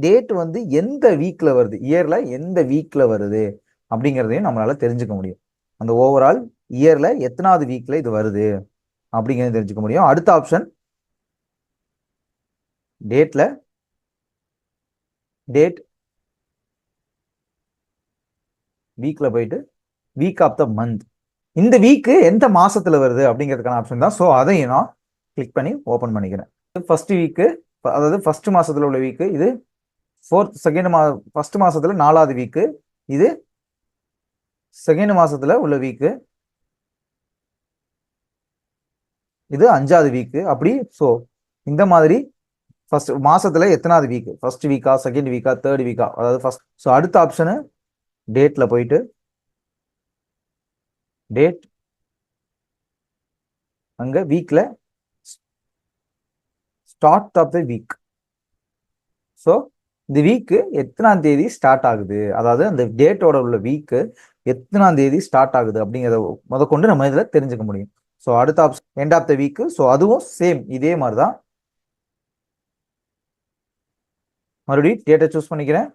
S1: டேட் வந்து எந்த வீக்ல வருது, இயர்ல எந்த வீக்ல வருது அப்படிங்கிறதையும் நம்மளால தெரிஞ்சுக்க முடியும். அந்த ஓவரால் இயர்ல எத்தனாவது வீக்ல இது வருது அப்படிங்கிறத தெரிஞ்சுக்க முடியும். அடுத்த ஆப்ஷன் டேட் வீக்ல போயிட்டு வீக் ஆஃப் த மந்த், இந்த வீக்கு எந்த மாசத்துல வருது அப்படிங்கிறதுக்கான ஆப்ஷன் தான். ஸோ அதையும் நான் கிளிக் பண்ணி ஓபன் பண்ணிக்கிறேன். ஃபர்ஸ்ட் வீக்கு, அதாவது ஃபர்ஸ்ட் மாசத்துல உள்ள வீக்கு, இது ஃபர்ஸ்ட் மாசத்துல 4வது வீக்கு, இது செகண்ட் மாசத்துல உள்ள வீக்கு, இது 5வது வீக்கு அப்படி. ஸோ இந்த மாதிரி ஃபர்ஸ்ட் மாசத்துல எத்தனாவது வீக், ஃபர்ஸ்ட் வீக்கா, செகண்ட் வீக்கா, தேர்ட் வீக்கா, அதாவது ஃபர்ஸ்ட். ஸோ அடுத்த ஆப்ஷனு டேட்ல போயிட்டு டேட் அங்க வீக்ல start of the week. So இந்த வீக்கு எத்தனாம் தேதி ஸ்டார்ட் ஆகுது, அதாவது அந்த டேட்டோட உள்ள வீக்கு எத்தனாம் தேதி ஸ்டார்ட் ஆகுது அப்படிங்கிறத முதற்கொண்டு நம்ம இதுல தெரிஞ்சுக்க முடியும். ஸோ அடுத்த option end of the week. So அதுவும் சேம் இதே மாதிரி தான். மறுபடியும் டேட்டை சூஸ் பண்ணிக்கிறேன்.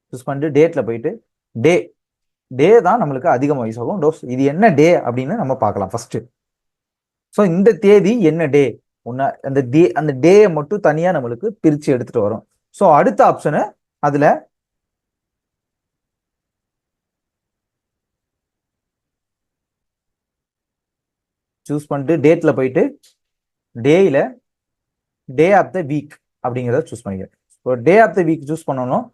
S1: சூஸ் பண்ணிட்டு டேட்ல போயிட்டு டே தான் நம்மளுக்கு அதிகமாக யூஸ் ஆகும். இது என்ன டே அப்படின்னு நம்ம பார்க்கலாம் ஃபர்ஸ்ட். ஸோ இந்த தேதி என்ன டே, அந்த டேயை மட்டும் தனியா நம்மளுக்கு பிரிச்சு எடுத்துட்டு வரும். ஸோ அடுத்த ஆப்ஷனு அதுல சூஸ் பண்ணிட்டு டேட்ல போயிட்டு டே ஆஃப் த வீக் அப்படிங்கிறத சூஸ் பண்ணிக்கிறேன். இப்போ day of the week choose பண்ணணும்.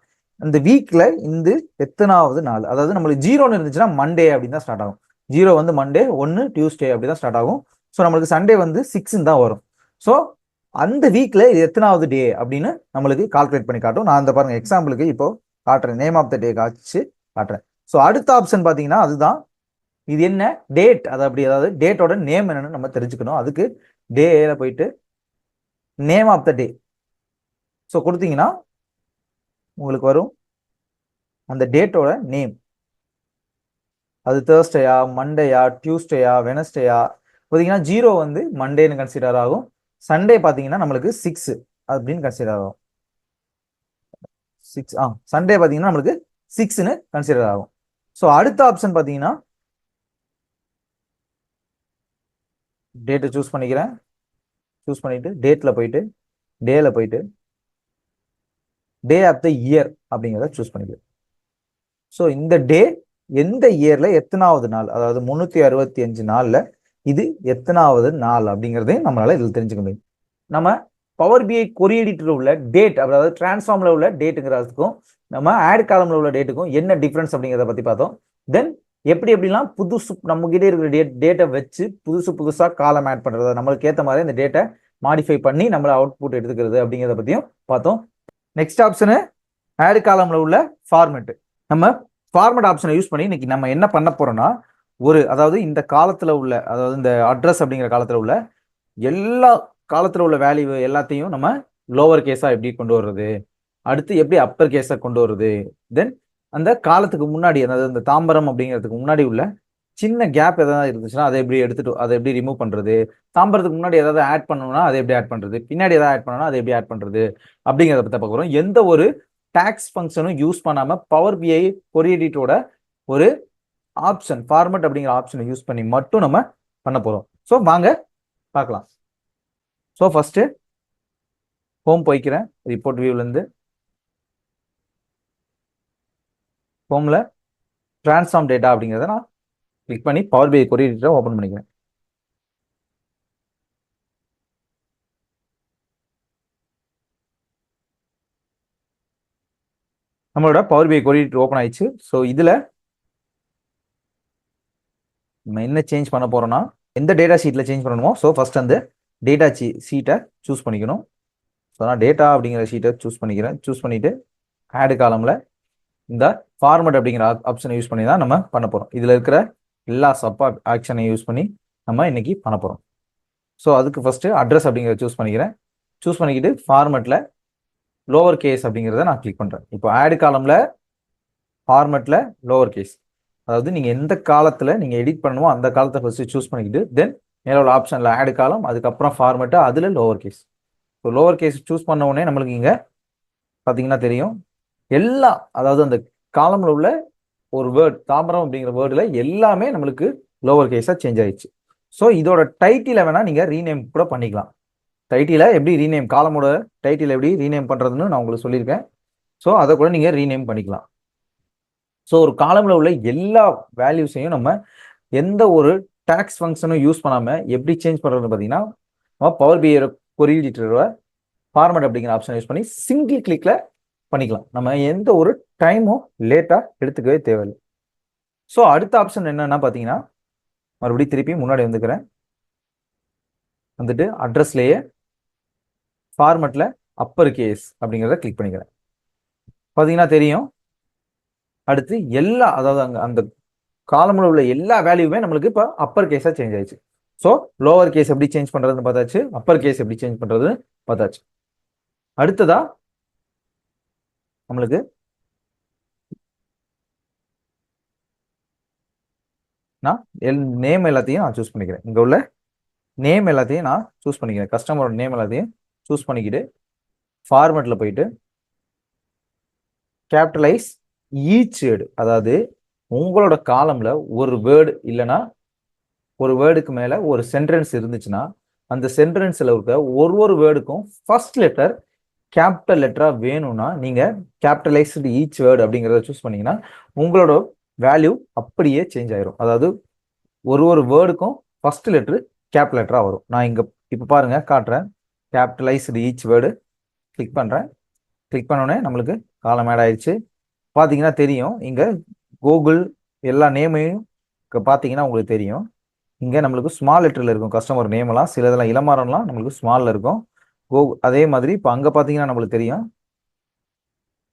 S1: அந்த வீக்ல இந்த எத்தனாவது நாள், அதாவது நம்மளுக்கு 0ன்னு இருந்துச்சுன்னா மண்டே அப்படின்னு தான் ஸ்டார்ட் ஆகும். 0 வந்து மண்டே, 1 டியூஸ்டே அப்படி தான் ஸ்டார்ட் ஆகும். ஸோ நம்மளுக்கு சண்டே வந்து 6ன்னு தான் வரும். ஸோ அந்த வீக்ல இது எத்தனாவது டே அப்படின்னு நம்மளுக்கு கால்குலேட் பண்ணி காட்டும். நான் அந்த பாருங்க எக்ஸாம்பிளுக்கு இப்போ காட்டுறேன், நேம் ஆஃப் த டே காட்சி காட்டுறேன். ஸோ அடுத்த ஆப்ஷன் பார்த்தீங்கன்னா அதுதான், இது என்ன டேட், அது அப்படி அதாவது டேட்டோட நேம் என்னன்னு நம்ம தெரிஞ்சுக்கணும். அதுக்கு டேல போயிட்டு name of the day so கொடுத்தீங்கன்னா உங்களுக்கு வரும் அந்த டேட்டோட நேம். அது தேர்ஸ்டேயா, மண்டேயா, டியூஸ்டேயா, வெனஸ்டேயா. பார்த்தீங்கன்னா 0 வந்து மண்டேன்னு கன்சிடர் ஆகும். சண்டே பார்த்தீங்கன்னா நம்மளுக்கு 6 அப்படின்னு கன்சிடர் ஆகும். 6 சண்டே பார்த்தீங்கன்னா நம்மளுக்கு 6ன்னு கன்சிடர் ஆகும். ஸோ அடுத்த ஆப்ஷன் பார்த்தீங்கன்னா டேட்டை சூஸ் பண்ணிக்கிறேன். சூஸ் பண்ணிட்டு டேட்ல போயிட்டு டேல போயிட்டு டே ஆஃப் த இயர் அப்படிங்கிறத சூஸ் பண்ணிக்கிறேன். ஸோ இந்த டே எந்த இயர்ல எத்தனாவது நாள், அதாவது 365 நாள்ல இது எத்தனாவது நாள் அப்படிங்கிறதையும் நம்மளால இதில் தெரிஞ்சுக்க முடியும். நம்ம பவர் பிஐ கொரி எடிட்டர் உள்ள டேட், அதாவது டிரான்ஸ்ஃபார்ம்ல உள்ள டேட்டுங்கிறதுக்கும் நம்ம ஆட் காலம்ல உள்ள டேட்டுக்கும் என்ன டிஃபரன்ஸ் அப்படிங்கிறத பத்தி பார்த்தோம். தென் எப்படி எப்படிலாம் புதுசு நம்ம கிட்டே இருக்கிற டேட்டை வச்சு புதுசா காலம் ஆட் பண்றது, நம்மளுக்கு ஏற்ற மாதிரி இந்த டேட்டை மாடிஃபை பண்ணி நம்மள அவுட்புட் எடுத்துக்கிறது அப்படிங்கிறத பத்தியும் பார்த்தோம். நெக்ஸ்ட் ஆப்ஷனு ஆட் காலம்ல உள்ள ஃபார்மெட். நம்ம ஃபார்மெட் ஆப்ஷனை யூஸ் பண்ணி இன்னைக்கு நம்ம என்ன பண்ண போறோம்னா, அதாவது இந்த காலத்துல உள்ள, அதாவது இந்த அட்ரஸ் அப்படிங்கிற காலத்துல உள்ள எல்லா காலத்துல உள்ள வேல்யூ எல்லாத்தையும் நம்ம லோவர் கேஸா எப்படி கொண்டு வர்றது, அடுத்து எப்படி அப்பர் கேஸா கொண்டு வருது, தென் அந்த காலத்துக்கு முன்னாடி, அதாவது இந்த தாம்பரம் அப்படிங்கிறதுக்கு முன்னாடி உள்ள சின்ன கேப் எதாவது இருந்துச்சுன்னா அதை எப்படி எடுத்துட்டு அதை எப்படி ரிமூவ் பண்றது, தாம்பரத்துக்கு முன்னாடி ஏதாவது ஆட் பண்ணணும்னா அதை எப்படி ஆட் பண்றது, பின்னாடி ஏதாவது ஆட் பண்ணணும்னா அதை எப்படி ஆட் பண்றது அப்படிங்கிறத பத்தி பார்க்க போறோம். எந்த ஒரு டாக்ஸ் ஃபங்க்ஷனும் யூஸ் பண்ணாம பவர் பிஐ கொரி எடிட்டரோட ஒரு ஆப்ஷன் ஃபார்மட் அப்படிங்கிற ஆப்ஷனை யூஸ் பண்ணி மட்டும் நம்ம பண்ண போறோம். ஸோ வாங்க பார்க்கலாம். ஸோ ஃபர்ஸ்ட் ஹோம் போய்க்கிறேன். ரிப்போர்ட் வியூல இருந்து ஹோம்ல டிரான்ஸ்ஃபார்ம் டேட்டா அப்படிங்கிறத நான் கிளிக் பண்ணி பவர் பிஐ கொரி எடிட்டரை ஓப்பன் பண்ணிக்கிறேன். நம்மளோட பவர் பிஐ கொரி எடிட்டர் ஓப்பன் ஆயிடுச்சு. ஸோ இதுல நம்ம என்ன சேஞ்ச் பண்ண போறோம்னா, எந்த டேட்டா ஷீட்ல சேஞ்ச் பண்ணணுமோ, ஸோ ஃபர்ஸ்ட் அந்த டேட்டா ஷீட்டை சூஸ் பண்ணிக்கணும். ஸோ நான் டேட்டா அப்படிங்கிற ஷீட்டை சூஸ் பண்ணிக்கிறேன். சூஸ் பண்ணிட்டு ஆட் காலம்ல இந்த ஃபார்மட் அப்படிங்கிற ஆப்ஷனை யூஸ் பண்ணி தான் நம்ம பண்ண போறோம். இதுல இருக்கிற எல்லா சப் ஆக்ஷனையும் யூஸ் பண்ணி நம்ம இன்னைக்கு பண்ண போறோம். ஸோ அதுக்கு ஃபர்ஸ்ட் அட்ரஸ் அப்படிங்கிறத சூஸ் பண்ணிக்கிறேன். சூஸ் பண்ணிக்கிட்டு ஃபார்மட்ல லோவர் கேஸ் அப்படிங்கிறத நான் கிளிக் பண்றேன். இப்போ ஆட் காலம்ல ஃபார்மட்ல லோவர் கேஸ், அதாவது நீங்க எந்த காலத்துல நீங்க எடிட் பண்ணுமோ அந்த காலத்தை ஃபர்ஸ்ட் சூஸ் பண்ணிக்கிட்டு தென் மேல உள்ள ஆப்ஷன்ல ஆட் காலம், அதுக்கப்புறம் ஃபார்மட், அதுல lower case. So lower case choose பண்ண உடனே நம்மளுக்கு இங்க பாத்தீங்கன்னா தெரியும் எல்லா, அதாவது அந்த காலம்ல உள்ள ஒரு வேர்ட் தாம்பரம் அப்படிங்கிற வேர்டுல எல்லாமே நம்மளுக்கு லோவர் கேஸா சேஞ்ச் ஆயிடுச்சு. ஸோ இதோட டைட்டில வேணா நீங்க ரீநேம் கூட பண்ணிக்கலாம். டைட்டில எப்படி ரீநேம், காலமோட டைட்டில் எப்படி ரீநேம் பண்றதுன்னு நான் உங்களுக்கு சொல்லியிருக்கேன். ஸோ அதை கூட நீங்க ரீநேம் பண்ணிக்கலாம். ஸோ ஒரு காலம்ல உள்ள எல்லா வேல்யூஸையும் நம்ம எந்த ஒரு டாக்ஸ் ஃபங்க்ஷனும் யூஸ் பண்ணாம எப்படி சேஞ்ச் பண்றதுன்னு பார்த்தீங்கன்னா, பவர் பிஐ கொரி எடிட்டரோட ஃபார்மட் அப்படிங்கிற ஆப்ஷன் யூஸ் பண்ணி சிங்கிள் கிளிக்ல பண்ணிக்கலாம். நம்ம எந்த ஒரு டைமும் லேட்டா எடுத்துக்கவே தேவையில்லை. ஸோ அடுத்த ஆப்ஷன் என்னன்னா பார்த்தீங்கன்னா, மறுபடியும் திருப்பி முன்னாடி வந்துக்கிறேன். வந்துட்டு அட்ரஸ்லேயே ஃபார்மட்ல அப்பர் கேஸ் அப்படிங்கிறத கிளிக் பண்ணிக்கிறேன். பார்த்தீங்கன்னா தெரியும் அடுத்து எல்லா, அதாவது அங்கே அந்த காலம்ல உள்ள எல்லா வேல்யூமே நம்மளுக்கு இப்போ அப்பர் கேஸாக சேஞ்ச் ஆயிடுச்சு. ஸோ லோவர் கேஸ் எப்படி சேஞ்ச் பண்றதுன்னு பார்த்தாச்சு, அப்பர் கேஸ் எப்படி சேஞ்ச் பண்றதுன்னு பார்த்தாச்சு. அடுத்ததா நம்மளுக்கு நான் நேம் எல்லாத்தையும் நான் சூஸ் பண்ணிக்கிறேன். இங்க உள்ள நேம் எல்லாத்தையும் நான் சூஸ் பண்ணிக்கிறேன். கஸ்டமரோட நேம் எல்லாத்தையும் சூஸ் பண்ணிக்கிட்டு ஃபார்மட்ல போயிட்டு கேபிட்டலைஸ் ஈச் வேர்டு, அதாவது உங்களோட காலம்ல ஒரு வேர்டு இல்லைன்னா ஒரு வேர்டுக்கு மேல ஒரு சென்டென்ஸ் இருந்துச்சுன்னா அந்த சென்டென்ஸ்ல இருக்க ஒரு வேர்டுக்கும் ஃபர்ஸ்ட் லெட்டர் கேபிட்டல் லெட்டரா வேணும்னா நீங்க கேபிட்டலைஸ்டு ஈச் வேர்டு அப்படிங்கிறத சூஸ் பண்ணீங்கன்னா உங்களோட வேல்யூ அப்படியே சேஞ்ச் ஆயிரும். அதாவது ஒரு வேர்டுக்கும் ஃபர்ஸ்ட் லெட்டர் கேபிட்டல் லெட்டரா வரும். நான் இங்க இப்ப பாருங்க காட்டுறேன். கேபிட்டலைஸ்டு ஈச் வேர்டு கிளிக் பண்றேன். கிளிக் பண்ணோடனே நம்மளுக்கு காலம் ஆட் ஆயிடுச்சு. பார்த்தீங்கன்னா தெரியும் இங்க கூகுள் எல்லா நேமையும் பார்த்தீங்கன்னா உங்களுக்கு தெரியும். இங்க நம்மளுக்கு ஸ்மால் லெட்டர்ல இருக்கும் கஸ்டமர் நேம் எல்லாம், சில இதெல்லாம் இளமாறம்லாம் நம்மளுக்கு ஸ்மால்ல இருக்கும். அதே மாதிரி இப்போ அங்கே பார்த்தீங்கன்னா நம்மளுக்கு தெரியும்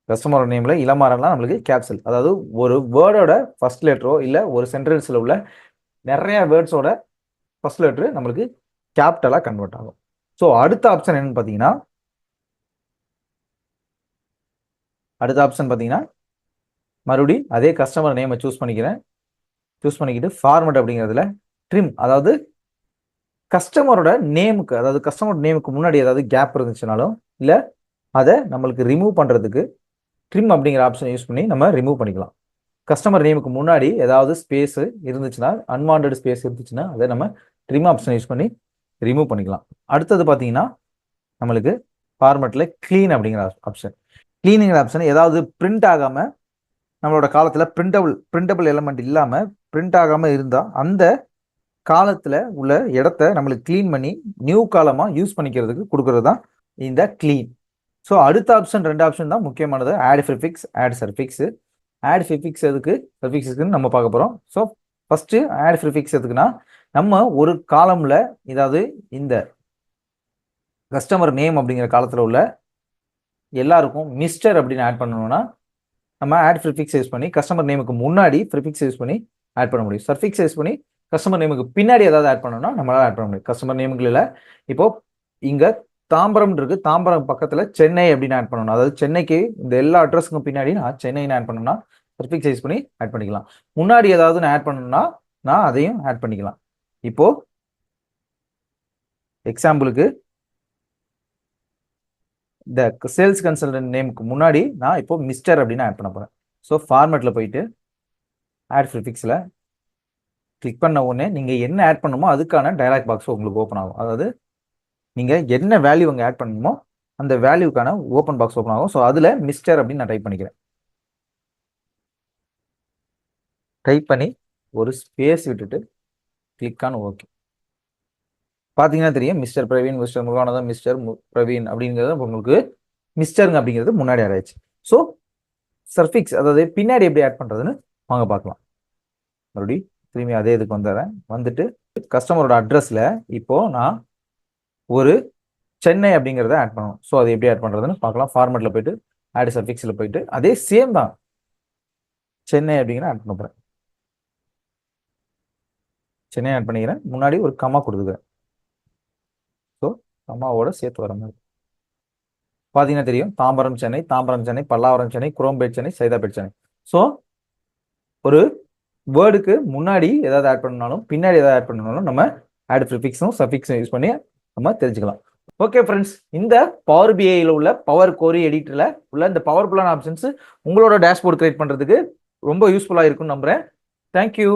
S1: கஸ்டமர் நேம்ல இளமாறன்லாம் நம்மளுக்கு கேப்சல், அதாவது ஒரு வேர்டோட ஃபர்ஸ்ட் லெட்டரோ இல்லை ஒரு சென்டென்ஸில் உள்ள நிறைய வேர்ட்ஸோட ஃபர்ஸ்ட் லெட்ரு நம்மளுக்கு கேபிட்டலாக கன்வெர்ட் ஆகும். ஸோ அடுத்த ஆப்ஷன் என்னன்னு பார்த்தீங்கன்னா மறுபடியும் அதே கஸ்டமர் நேமை சூஸ் பண்ணிக்கிட்டு ஃபார்மட் அப்படிங்கிறதுல ட்ரிம், அதாவது கஸ்டமரோட நேமுக்கு, அதாவது கஸ்டமர் நேமுக்கு முன்னாடி ஏதாவது கேப் இருந்துச்சுனாலும் இல்லை அதை நம்மளுக்கு ரிமூவ் பண்ணுறதுக்கு ட்ரிம் அப்படிங்கிற ஆப்ஷனை யூஸ் பண்ணி நம்ம ரிமூவ் பண்ணிக்கலாம். கஸ்டமர் நேமுக்கு முன்னாடி ஏதாவது ஸ்பேஸ் இருந்துச்சுன்னா, அன்வான்ட் ஸ்பேஸ் இருந்துச்சுன்னா அதை நம்ம ட்ரிம் ஆப்ஷனை யூஸ் பண்ணி ரிமூவ் பண்ணிக்கலாம். அடுத்தது பார்த்தீங்கன்னா நம்மளுக்கு ஃபார்மேட்டில் க்ளீன் அப்படிங்கிற ஆப்ஷன். க்ளீனிங்கிற ஆப்ஷன் ஏதாவது பிரிண்ட் ஆகாமல், நம்மளோட காலத்தில் பிரிண்டபிள் எலமெண்ட் இல்லாமல் பிரிண்ட் ஆகாமல் இருந்தால் அந்த காலத்தில் உள்ள இடத்த நம்மளுக்கு க்ளீன் பண்ணி நியூ காலமாக யூஸ் பண்ணிக்கிறதுக்கு கொடுக்கறது தான் இந்த க்ளீன். ஸோ அடுத்த ஆப்ஷன் 2 ஆப்ஷன் தான் முக்கியமானது, add prefix, add suffix. Add prefix சர்ஃபிக்ஸுக்குன்னு நம்ம பார்க்க போகிறோம். ஸோ ஃபஸ்ட்டு ஆட் ப்ரிஃபிக்ஸ் எதுக்குன்னா, நம்ம ஒரு காலமில், இதாவது இந்த கஸ்டமர் நேம் அப்படிங்கிற காலத்தில் உள்ள எல்லாருக்கும் மிஸ்டர் அப்படின்னு ஆட் பண்ணணும்னா நம்ம ஆட் ப்ரிஃபிக்ஸ் யூஸ் பண்ணி கஸ்டமர் நேமுக்கு முன்னாடி ப்ரிஃபிக்ஸ் யூஸ் பண்ணி ஆட் பண்ண முடியும். சர்ஃபிக்ஸ் யூஸ் பண்ணி கஸ்டமர் நேமுக்கு பின்னாடி ஏதாவது ஆட் பண்ணணும்னா நம்மளால ஆட் பண்ண முடியும். கஸ்டமர் நேமுக்குள்ள இப்போ இங்கே தாம்பரம் இருக்கு, தாம்பரம் பக்கத்தில் சென்னை அப்படின்னு ஆட் பண்ணணும். அதாவது சென்னைக்கு இந்த எல்லா அட்ரஸுக்கும் பின்னாடி நான் சென்னைன்னு ஆட் பண்ணணும்னா சர்ஃபிக்ஸ் யூஸ் பண்ணி ஆட் பண்ணிக்கலாம். முன்னாடி ஏதாவது நான் ஆட் பண்ணணும்னா நான் அதையும் ஆட் பண்ணிக்கலாம். இப்போ எக்ஸாம்பிளுக்கு இந்த சேல்ஸ் கன்சல்டன்ட் நேமுக்கு முன்னாடி நான் இப்போ மிஸ்டர் அப்படின்னு ஆட் பண்ண போகிறேன். ஸோ ஃபார்மேட்டில் போயிட்டு ஆட் ப்ரிஃபிக்ஸில் கிளிக் பண்ண உடனே நீங்கள் என்ன ஆட் பண்ணணுமோ அதுக்கான டயலாக் பாக்ஸ் உங்களுக்கு ஓப்பன் ஆகும். அதாவது நீங்கள் என்ன வேல்யூ அங்கே ஆட் பண்ணணுமோ அந்த வேல்யூக்கான ஓப்பன் பாக்ஸ் ஓப்பன் ஆகும். ஸோ அதில் மிஸ்டர் அப்படின்னு நான் டைப் பண்ணிக்கிறேன். டைப் பண்ணி ஒரு ஸ்பேஸ் விட்டுட்டு கிளிக் ஆன் ஓகே. பார்த்தீங்கன்னா தெரியும் mister Praveen, mister Muruganandam, mister Praveen அப்படிங்கிறது உங்களுக்கு மிஸ்டருங்க அப்படிங்கிறது முன்னாடி ஆயிடுச்சு. ஸோ சர்ஃபிக்ஸ், அதாவது பின்னாடி எப்படி ஆட் பண்ணுறதுன்னு வாங்க பார்க்கலாம். மறுபடியும் திரும்பி அதே இதுக்கு வந்துடுறேன். வந்துட்டு கஸ்டமரோட அட்ரஸில் இப்போ நான் ஒரு சென்னை அப்படிங்கிறத ஆட் பண்ணணும். ஸோ அது எப்படி ஆட் பண்ணுறதுன்னு பார்க்கலாம். ஃபார்மேட்டில் போயிட்டு ஆட் சர்ஃபிக்ஸில் போயிட்டு அதே சேம் தான் சென்னை அப்படிங்கிற ஆட் பண்ண போகிறேன். சென்னை ஆட் பண்ணிக்கிறேன், முன்னாடி ஒரு கம்மா கொடுத்துக்கிறேன். ஸோ கம்மாவோட சேர்த்து வர மாதிரி பார்த்தீங்கன்னா தெரியும் தாம்பரம் சென்னை, பல்லாவரம் சென்னை, குரோம்பேட் சென்னை, சைதாப்பேட் சென்னை. ஸோ ஒரு வேர்டுக்கு முன்னாடி ஏதாவது ஆட் பண்ணாலும் பின்னாடி ஏதாவது ஆட் பண்ணாலும் நம்ம ஆட் ப்ரிஃபிக்ஸும் சஃபிக்ஸும் யூஸ் பண்ணி நம்ம தெரிஞ்சுக்கலாம். ஓகே ஃப்ரெண்ட்ஸ், இந்த பவர் பிஐயில் உள்ள பவர் கோரி எடிட்டரில் உள்ள இந்த பவர்ஃபுல்லான ஆப்ஷன்ஸ் உங்களோட டேஷ்போர்ட் கிரியேட் பண்ணுறதுக்கு ரொம்ப யூஸ்ஃபுல்லாக இருக்கும்னு நம்புகிறேன். தேங்க்யூ.